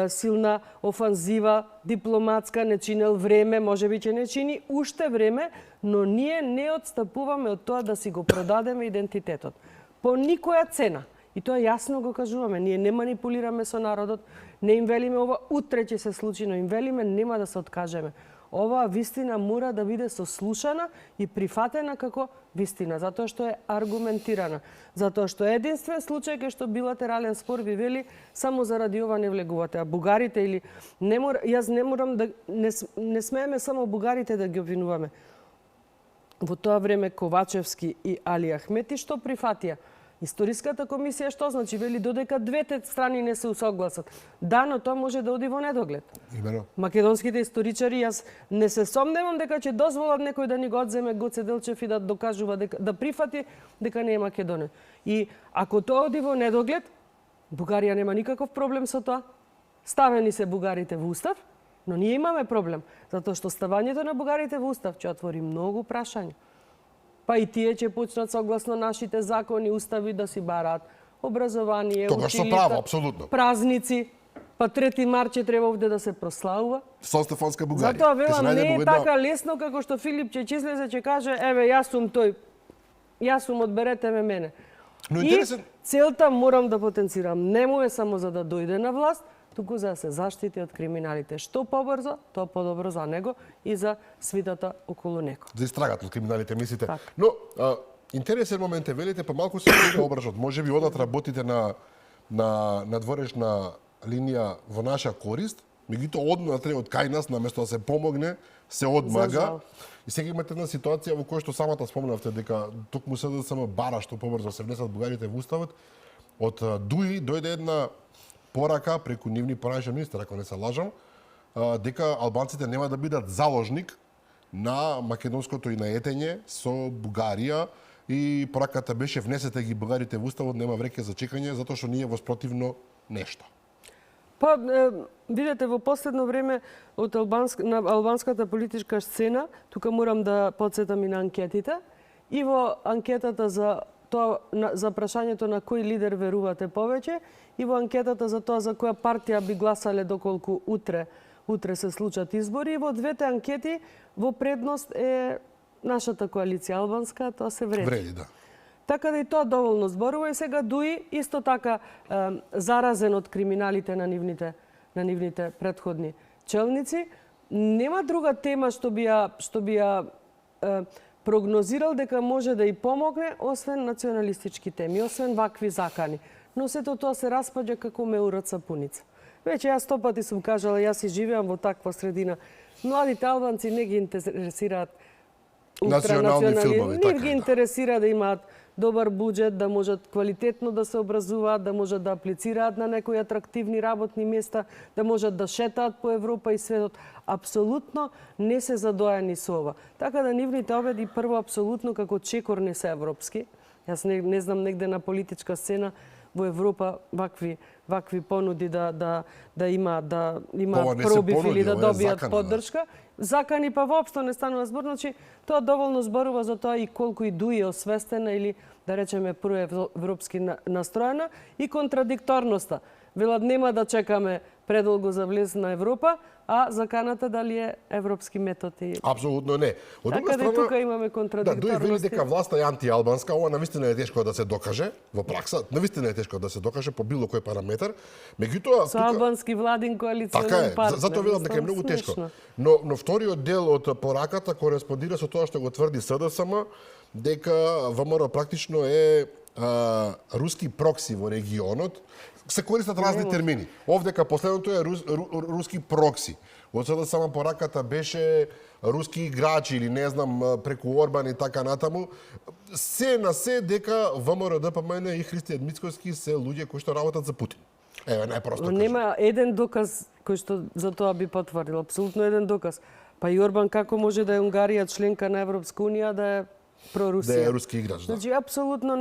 B: силна офанзива, дипломатска, не чинел време, може би ќе не чини уште време, но ние не отстапуваме од тоа да си го продадеме идентитетот. По никоја цена. И тоа јасно го кажуваме. Ние не манипулираме со народот, не им велиме ова утре ќе се случи, но им велиме нема да се откажеме. Оваа вистина мора да биде сослушана и прифатена како вистина, затоа што е аргументирана. Затоа што единствен случај кај што билатерален спор ви вели само заради ова не влегувате, а бугарите или јас не морам да не смееме само бугарите да ги обвинуваме. Во тоа време Ковачевски и Али Ахмети што прифатија? Историската комисија што значи вели додека двете страни не се усогласат. Да, но тоа може да оди во недоглед.
A: Имено.
B: Македонските историчари, јас не се сомневам дека ќе дозволат некој да ни го одземе Гоце Делчев и да докажува да прифати дека не е Македонија. И ако тоа оди во недоглед, Бугарија нема никаков проблем со тоа. Ставени се бугарите во устав, но ние имаме проблем, затоа што ставањето на бугарите во устав ќе отвори многу прашања. Па и тие ќе почнат согласно нашите закони, устави да си бараат образование,
A: училишта,
B: празници. Па 3 март ќе треба овде да се прославува.
A: Сонстефонска Бугарија.
B: Затоа велам, не е така лесно како што Филип ќе излезе, ќе каже, еве, јас сум тој, јас сум, одберете ме мене.
A: Но интересен...
B: целта морам да потенцирам. Не му е само за да дојде на власт, туку за да се заштити од криминалите. Што побрзо, тоа подобро за него и за свитата околу него.
A: За истрагата од криминалите, мислите.
B: Так.
A: Но, интересен момент е, велите, па малку се обржат. Може би одат работите на дворешна линија во наша корист, меѓутоа однатре од кај нас, наместо да се помогне, се одмага.
B: За жал.
A: И сега имате една ситуација во која што самата спомнавте дека токму СДСМ бара што побрзо се внесат бугарите во уставот. Од ДУИ дојде една порака преку нивни поранешен министер, ако не се лажам, дека албанците нема да бидат заложник на македонското и на етење со Бугарија, и пораката беше внесете ги бугарите во уставот, нема вреќе за чекање, затоа што ние воспротивно нешто.
B: Па, видете, во последно време од на албанската политичка сцена, тука морам да подсетам и на анкетите, и во анкетата за прашањето на кој лидер верувате повеќе, и во анкетата за тоа за која партија би гласале доколку утре се случат избори. И во двете анкети во предност е нашата коалиција албанска, тоа се вреди.
A: Вреди, да.
B: Така да и тоа доволно зборува, и сега ДУИ исто така заразен од криминалите на нивните претходни челници. Нема друга тема што би ја прогнозирал дека може да и помогне, освен националистички теми, освен вакви закани. Но сето тоа се распаѓа како меурот сапуница. Веќе јас 100 пати сум кажала, јас и живеам во таква средина. Младите албанци не ги интересираат
A: национални филмови,
B: не ги интересира да имаат добар буџет, да можат квалитетно да се образуваат, да можат да аплицираат на некои атрактивни работни места, да можат да шетаат по Европа и светот. Апсолутно не се задоени со ова. Така да нивните обеди прво апсолутно како чекор не се европски. Јас не знам негде на политичка сцена во Европа вакви понуди да има пробив или да добијат поддршка. Закани па воопшто не станува збор, значи тоа доволно зборува за тоа и колку и ДУИ е освестена или да речеме проевропски настроена, и контрадикторноста. Велат нема да чекаме предолго за влез на Европа, а заканата дали е европски метод и
A: апсолутно не. Од друга
B: така да
A: страна,
B: тука имаме контрадикторности.
A: Да, ДУИ вели дека власта е антиалбанска, ова навистина е тешко да се докаже во пракса, навистина е тешко да се докаже по било кој параметар. Меѓутоа
B: со албански владин коалиционен
A: така
B: партнер.
A: Затоа велам дека е многу тешко. Но вториот дел од пораката кореспондира со тоа што го тврди СДСМ, дека ВМРО практично е руски прокси во регионот. Се користат разни термини. Овдека последното е руски прокси. Од сега сама пораката беше руски играчи или не знам преку Орбан и така натаму. Се на се дека ВМРО ДПМН и Христијан Мицкоски се луѓе кои што работат за Путин. Еве најпросто кажам.
B: Нема еден доказ кој што за тоа би потврдил, апсолутно еден доказ. Па и Орбан како може да е Унгарија членка на Европска унија да е прорусија.
A: Да е руски играч, да.
B: Значи, апсолутно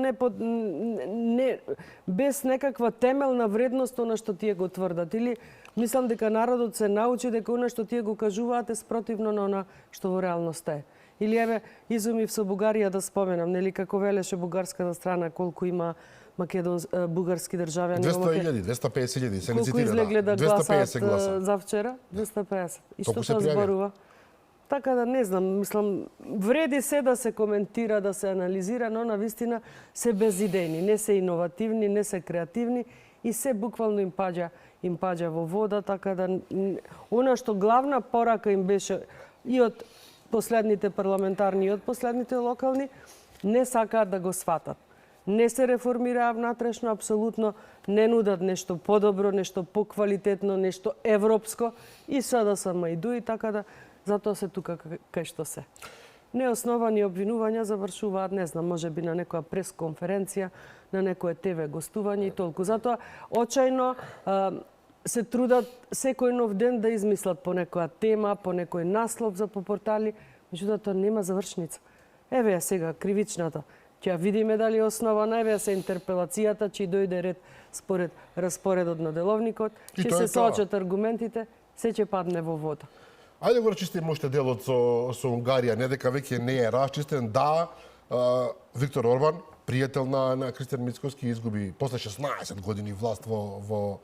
B: без некаква темелна вредност она што тие го тврдат. Или мислам дека народот се научи дека она што тие го кажуваат е спротивно на она што во реалноста е. Или еве, изумив со Бугарија да споменам, нели како велеше бугарската страна колку има бугарски државјани.
A: 200.000, 250.000, се не
B: колку
A: цитира.
B: излегле да
A: 250
B: гласат за вчера? 250. И што
A: Толку се
B: тоа
A: пријавија.
B: зборува? Така да не знам, мислам, вреди се да се коментира, да се анализира, но на вистина се безидејни, не се иновативни, не се креативни и се буквално им паѓа во вода, така да она што главна порака им беше и од последните парламентарни и од последните локални, не сакаат да го сватат. Не се реформираа внатрешно, апсолутно не нудат нешто подобро, нешто поквалитетно, нешто европско и СДСМ и ДУИ, така да затоа се тука кај што се. Неосновани обвинувања завршуваат, не знам, може би на некоја пресконференција, на некое ТВ гостување и толку. Затоа очајно се трудат секој нов ден да измислат по некоја тема, по некој наслов за по портали, меѓутоа тоа нема завршница. Еве ја сега кривичната. Ќе видиме дали е основана, еве се интерпелацијата, че дојде ред според распоредот на деловникот, ќе се соочат аргументите, се ќе падне во вода.
A: Ајде го рачистиме уште делот со Унгарија, не дека веќе не е расчистен. Да, Виктор Орбан, пријател на Христијан Мицкоски, изгуби после 16 години власт во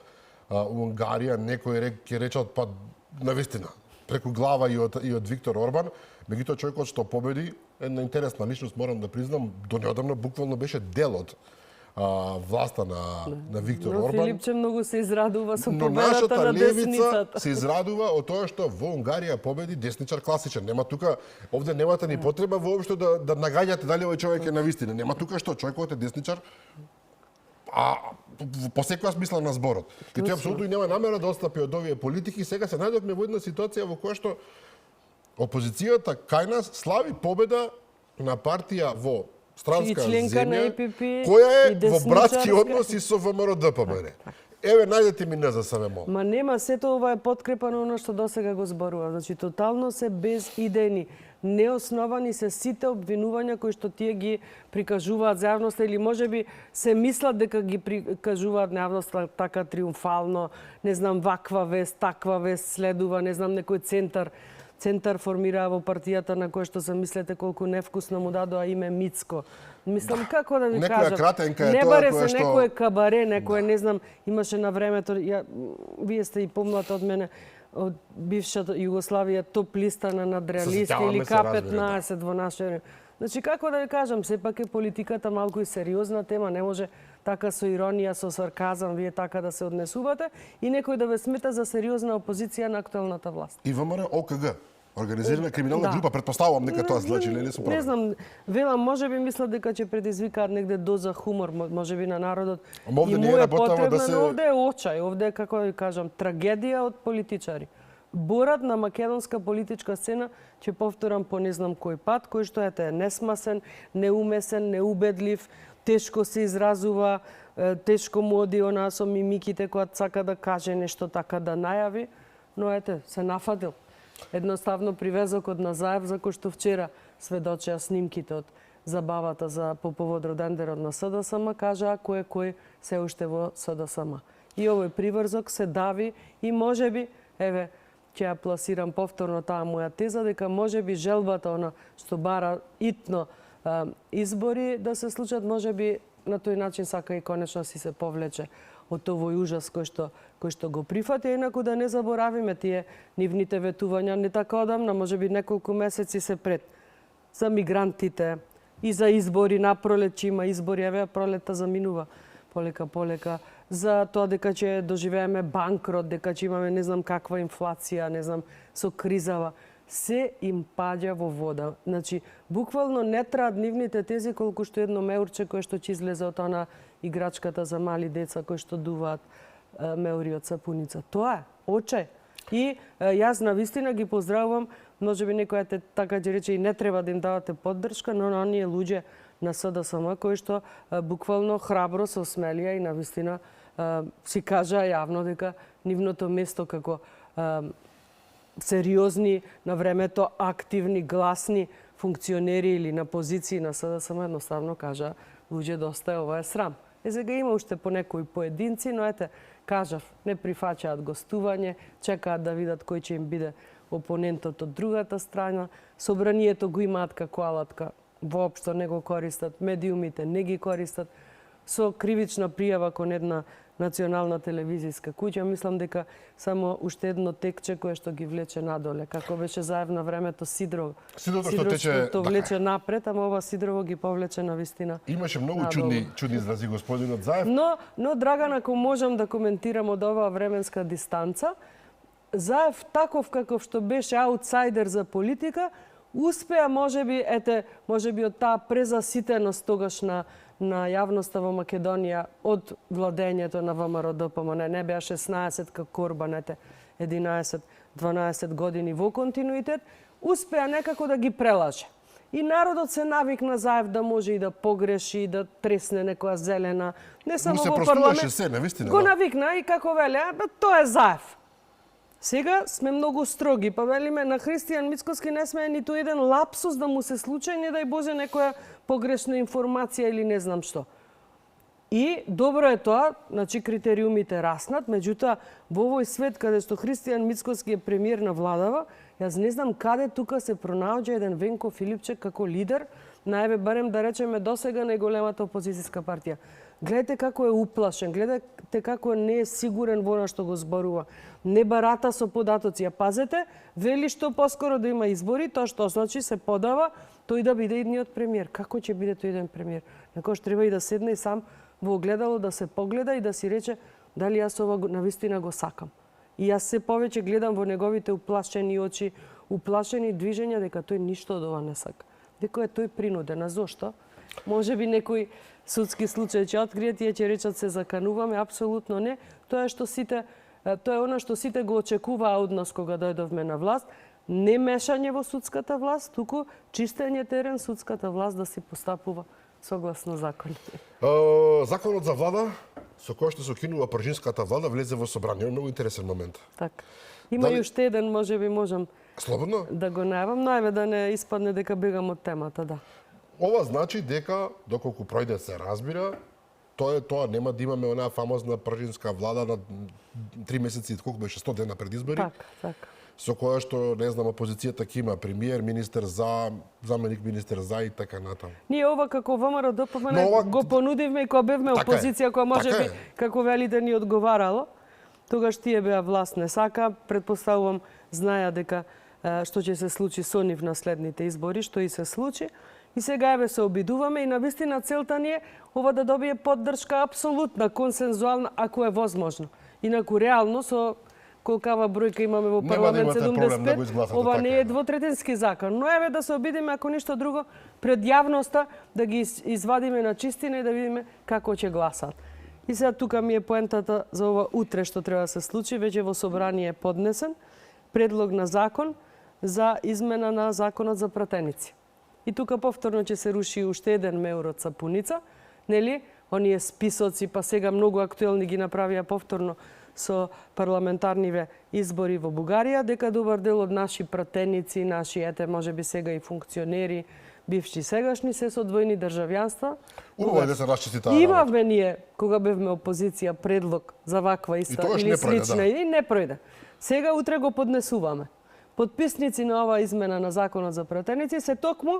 A: Унгарија. Некои ќе речат па навистина преку глава и од Виктор Орбан. Меѓутоа човекот што победи, една интересна личност, морам да признам, до неодамна буквално беше дел од власта на Виктор
B: Но
A: Орбан.
B: Филипче многу се израдува со
A: Но
B: победата
A: нашата
B: на
A: левица
B: десницата.
A: се израдува од тоа што во Унгарија победи десничар класичен. Нема тука, овде немате ни потреба воопшто да нагаѓате дали овој човек е навистина. Нема тука што човекот е десничар, посекогаш мисла на зборот. И тој апсолутно нема намера да отстапи од овие политики. Сега се најдовме во една ситуација во која што опозицијата кај нас слави победа на партија во странска земја, која е во братски односи со ВМРО-ДПМН. Еве, најдете ми не за себе мол.
B: Ма нема, сето ова е подкрепа на оно што досега го зборува. Значи, тотално се безидејни. Неосновани се сите обвинувања кои што тие ги прикажуваат за јавноста или можеби се мислат дека ги прикажуваат на јавноста така триумфално, не знам, ваква вест, таква вест следува, не знам, некој центар формираа во партијата на кој што се мислете колку невкусно му дадоа име Мицко. Мислам, како да ви кажам, не баре се некој кабаре, некој, не знам, имаше на времето, вие сте и помлад од мене, од бившата Југославија, топ листа на надреалисти или К-15 во наше време. Значи, како да ви кажам, сепак е политиката малку и сериозна тема, не може така со иронија, со сарказам, вие така да се однесувате и некој да ве смета за сериозна опозиција на актуелната власт.
A: И ВМРО ОКГ, организирана криминална група, претпоставувам дека тоа злачи, не се
B: не знам, велам, можеби мислат дека ќе предизвикаат негде доза хумор, можеби на народот. И му е потребно, но овде е очај, овде е, како да ви кажам, трагедија од политичари. Борат на македонска политичка сцена, ќе повторам по не знам кој пат, кој што е несмасен, неумесен, неубедлив, тешко се изразува, тешко му оди она со мимиките кога сака да каже нешто така да најави, но се нафадил. Едноставно привезокот на Заев, за кој што вчера сведочеа снимките од забавата по повод родендерот на СДСМ, кажаа кој се уште во СДСМ. И овој приврзок се дави и можеби, еве, ќе ја пласирам повторно таа моја теза, дека можеби желбата она што бара итно избори да се случат, можеби на тој начин сака и конечно си се повлече од овој ужас кој што го прифати, инаку да не заборавиме тие нивните ветувања не така одамна, можеби неколку месеци се пред за мигрантите и за избори на пролет, че има избори, еве пролета заминува полека, за тоа дека ќе доживееме банкрот, дека ќе имаме не знам каква инфлација, не знам, со кризава. Се им паѓа во вода. Значи, буквално не траат нивните тези колку што едно меурче кое што ќе излезе од она играчката за мали деца кои што дуваат меури од сапуница. Тоа е очај. И јас навистина ги поздравувам, можеби некој така ќе рече и не треба да им давате поддршка, но на оние луѓе на СДСМ кои што буквално храбро се осмелија и навистина си кажаа јавно дека нивното место како сериозни, на времето активни, гласни функционери или на позиции на СДСМ едноставно кажа луѓе доста е, ова е срам. Сега има уште по некои поединци, но кажав, не прифаќаат гостување, чекаат да видат кој ќе им биде опонентот од другата страна. Собранието го имаат како алатка, воопшто не го користат, медиумите не ги користат. Со кривична пријава кон една национална телевизиска куќа, мислам дека само уште едно текче кое што ги влече надоле. Како беше Заев на времето Сидрово. Сидрово влече напред, ама ова Сидрово ги повлече на вистина.
A: Имаше многу чудни изрази господинот Заев.
B: Но Драган, ако можам да коментирам од оваа временска дистанца, Заев таков каков што беше аутсайдер за политика, успеа можеби од таа презаситеност тогаш на јавноста во Македонија од владењето на ВМРО-ДПМН. Не беа 16 како Корбан, 11-12 години во континуитет, успеа некако да ги прелаже. И народот се навикна Заев да може и да погреши, да тресне некоја зелена, не само во парламент. Го навикна и како веле, тоа е Заев. Сега сме многу строги, па велиме на Христијан Мицкоски не сме ниту еден лапсус да му се случи, не дај Боже некоја погрешна информација или не знам што. И добро е тоа, значи критериумите раснат, меѓутоа во овој свет каде што Христијан Мицкоски е премиер на владава, јас не знам каде тука се пронаоѓа еден Венко Филипче како лидер, најве барем да речеме досега најголемата опозицијска партија. Гледате како е уплашен, гледате како не е сигурен во она што го зборува. Не барата со податоци. А пазете, вели што поскоро да има избори, тоа што значи се подава тој да биде идниот премиер. Како ќе биде тој еден премиер? Некојаш треба и да седне и сам во огледало да се погледа и да си рече дали јас ова навистина го сакам. И јас се повеќе гледам во неговите уплашени очи, уплашени движења дека тој ништо од ова не сака. Дека е тој принуден. А зошто? Може би некои судски случаи ќе откријат, тие ќе речат се закануваме, апсолутно не. Тоа е она што сите го очекуваа од нас кога дојдовме на власт. Не мешање во судската власт, туку чистење терен, судската власт да си постапува согласно законите.
A: Законот за влада, со кој што се укинува пржинската влада, влезе во собрание. Многу интересен момент.
B: Така. Има и уште еден, можам
A: Слободно?
B: Да го најавам, најве да не испадне дека бегам од темата, да.
A: Ова значи дека, доколку пројде се разбира, тоа нема да имаме онаа фамозна пржинска влада на 3 месеци, колку беше 100 дена пред избори.
B: Така.
A: Со која што, не знам, опозицијата ќе има премиер, министер за, заменик министер за и така натаму.
B: Ние ова како ВМРО ДПМН го понудивме и кога бевме опозиција, која можеби, како велите, ни одговарало. Тогаш тие беа власт не сака, предпоставувам, знаја дека што ќе се случи со нив на следните избори, што и се случи. И сега еве се обидуваме и навистина целта ни е ова да добие поддршка апсолутна, консензуална, ако е возможно. Инаку реално со колкава бројка имаме во парламент 75, ова не е двотретински закон. Но еве да се обидиме, ако ништо друго, пред јавноста да ги извадиме на чистина и да видиме како ќе гласат. И сега тука ми е поентата за ова утре што треба да се случи. Веќе во собрание е поднесен предлог на закон за измена на законот за пратеници. И тука повторно ќе се руши уште еден меур од сапуница, нели? Оние списоци, па сега многу актуелни ги направија повторно со парламентарниве избори во Бугарија, дека добар дел од наши пратеници, наши можеби сега и функционери, бивши сегашни, се со двојни државјанства.
A: Убаво е да се расчисти таа.
B: Имавме ние, кога бевме опозиција, предлог за ваква иста или слична и не пројде. Сега утре го поднесуваме. Подписници на ова измена на законот за пратеници се токму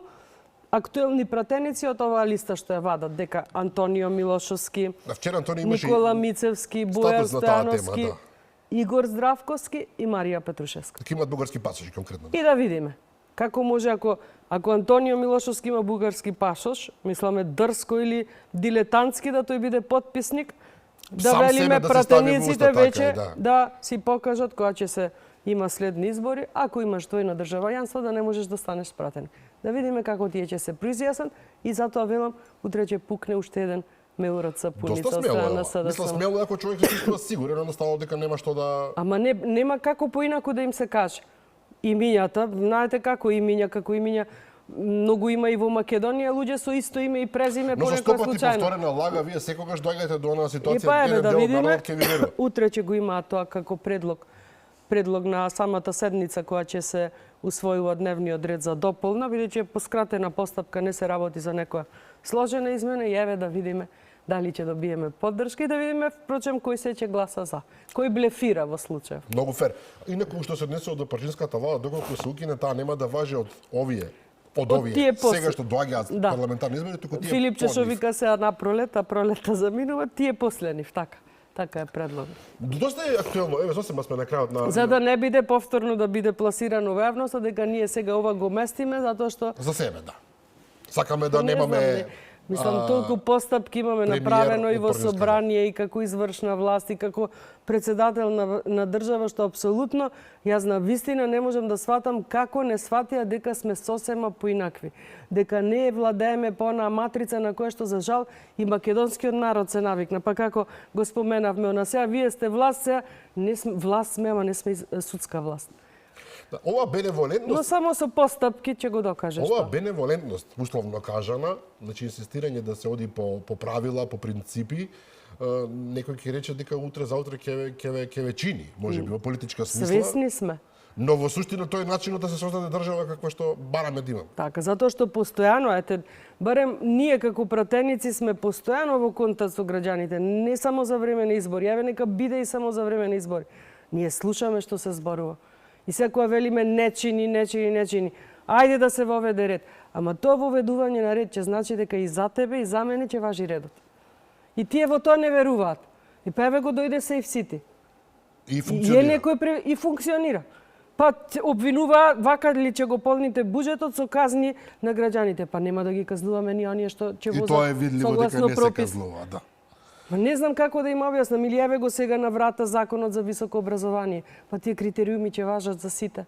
B: актуелни пратеници од оваа листа што ја вадат, дека Антонио Милошовски, Никола Мицевски, Бојан Стојановски, Игор Здравковски и Марија Петрушевска.
A: Дека имаат бугарски пасоши конкретно.
B: И да видиме како може ако Антонио Милошовски има бугарски пасош, мисламе дрско или дилетантски да тој биде потписник, да велиме пратениците веќе да си покажат кога ќе се има следни избори, ако имаш двојно државјанство да не можеш да станеш пратеник. Да видиме како тие ќе се произјаснат и затоа велам утре ќе пукне уште еден меур од сапуница од страна на СДСМ.
A: Мисла смело ако човек се чувствува сигурен, едноставно дека нема што да...
B: Ама нема како поинаку да им се каже. Имињата, знаете како имиња, многу има и во Македонија луѓе со исто име и презиме понекогаш случајно.
A: Но со 100 пати повторена лага, вие секогаш доаѓате до онаа ситуација
B: еден дел од народот ќе ви верува. Утре ќе го имаат тоа како предлог на самата седница која ќе се усвојува дневниот ред за дополна, бидејќи е поскратена постапка, не се работи за некоја сложена измена и еве да видиме дали ќе добиеме поддршка и да видиме впрочем кој се ќе гласа за. Кој блефира во случај.
A: Многу фер. Инаку што се однесува до пржинската влада, доколку се укине, таа нема да важи од овие сега што доаѓаат парламентарни избори, туку тие
B: Филип Чешов вика сега на пролета заминува, тие после нив, така е предлог.
A: Доста е актуелно, еве сосема сме на крајот на...
B: За да не биде повторно да биде пласирано во јавноста, дека ние сега ова го местиме, затоа што...
A: За себе, да. Сакаме да немаме...
B: Мислам, толку постапки имаме направено и во собрание, и како извршна власт, и како председател на држава, што апсолутно, јас на вистина не можам да сватам како не сватија дека сме сосема поинакви. Дека не владееме по онаа матрица на која што, за жал, и македонскиот народ се навикна. Па како го споменавме, она сега, вие сте власт, сега власт сме, ама не сме судска власт.
A: Ова беневолентност...
B: Но само со постапки ќе го докажеш.
A: Ова беневолентност, условно кажана, значи инсистирање да се оди по правила, по принципи, некој ќе рече дека утре заутре ќе ве чини, можеби во политичка смисла.
B: Свесни сме.
A: Но во суштина тој е начинот да се создаде држава каква што бараме да имаме.
B: Така, затоа што постојано, барем ние како пратеници сме постојано во контакт со граѓаните, не само за време на избори, еве нека биде и само за време на избори. Ние слушаме што се зборува. И секоја велиме не чини. Ајде да се воведе ред. Ама тоа воведување на ред ќе значи дека и за тебе и за мене ќе важи редот. И тие во тоа не веруваат. И па еве го дојде Safe City.
A: И функционира.
B: И функционира. Па обвинува вака ли ќе го полните буџетот со казни на граѓаните. Па нема да ги казнуваме ни оние што ќе возат согласно пропис.
A: Казнува, да.
B: Ма не знам како да им објаснам, или еве го сега на врата законот за високо образование, па тие критериуми ќе важат за сите.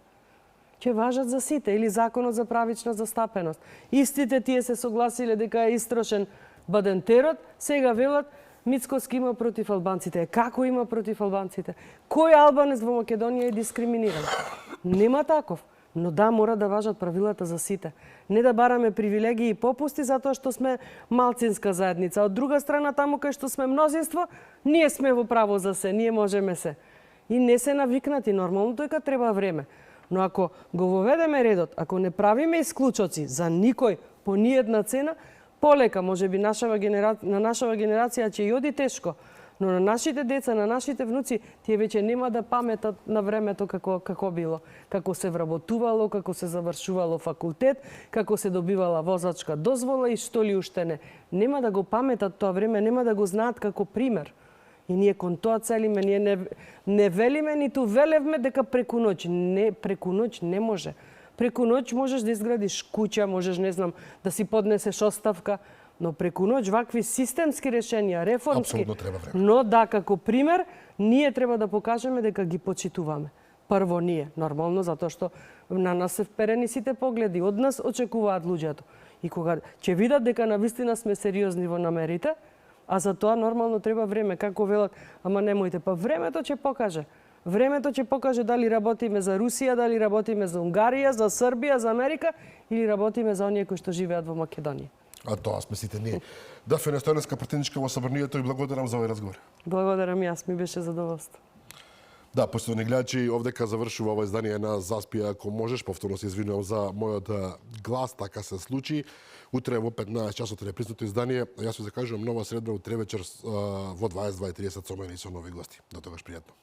B: Ќе важат за сите, или законот за правична застапеност. Истите тие се согласиле дека е истрошен бадентерот, сега велат Мицкоски има против албанците. Како има против албанците? Кој албанец во Македонија е дискриминиран? Нема таков. Но да, мора да важат правилата за сите. Не да бараме привилегии и попусти затоа што сме малцинска заедница. Од друга страна, таму кај што сме мнозинство, ние сме во право за се, ние можеме се. И не се навикнати, нормално дека треба време. Но ако го воведеме редот, ако не правиме исклучоци за никој по ниедна цена, полека, можеби на нашава генерација ќе и оди тешко, но на нашите деца, на нашите внуци, тие веќе нема да паметат на времето како било, како се вработувало, како се завршувало факултет, како се добивала возачка дозвола и што ли уште не. Нема да го паметат тоа време, нема да го знаат како пример. И ние кон тоа целиме, ние не велиме, ниту велевме дека преку ноќ. Не, преку ноќ не може. Преку ноќ можеш да изградиш куќа, можеш, не знам, да си поднесеш оставка, но преку ноќ вакви системски решенија, реформски.
A: Апсолутно треба време.
B: Но да, како пример, ние треба да покажеме дека ги почитуваме. Прво ние, нормално, затоа што на нас се вперени сите погледи, од нас очекуваат луѓето. И кога ќе видат дека навистина сме сериозни во намерите, а за тоа нормално треба време, како велат, ама немојте, па времето ќе покаже. Времето ќе покаже дали работиме за Русија, дали работиме за Унгарија, за Србија, за Америка или работиме за оние кои што живеат во Македонија.
A: А тоа сме сите ние. Да, Фенестојанска пратеничка во Собранието и благодарам за овој разговор.
B: Благодарам јас, ми беше задоволство.
A: Да, поштовани гледачи, овдека завршува ова издание на Заспија. Ако можеш, повторно се извинувам за мојот глас, така се случи. Утре во 15 часот репризното издание. Јас ви закажувам нова средба утре вечер во 22:30 со мене и со нови гости. До тогаш пријатно.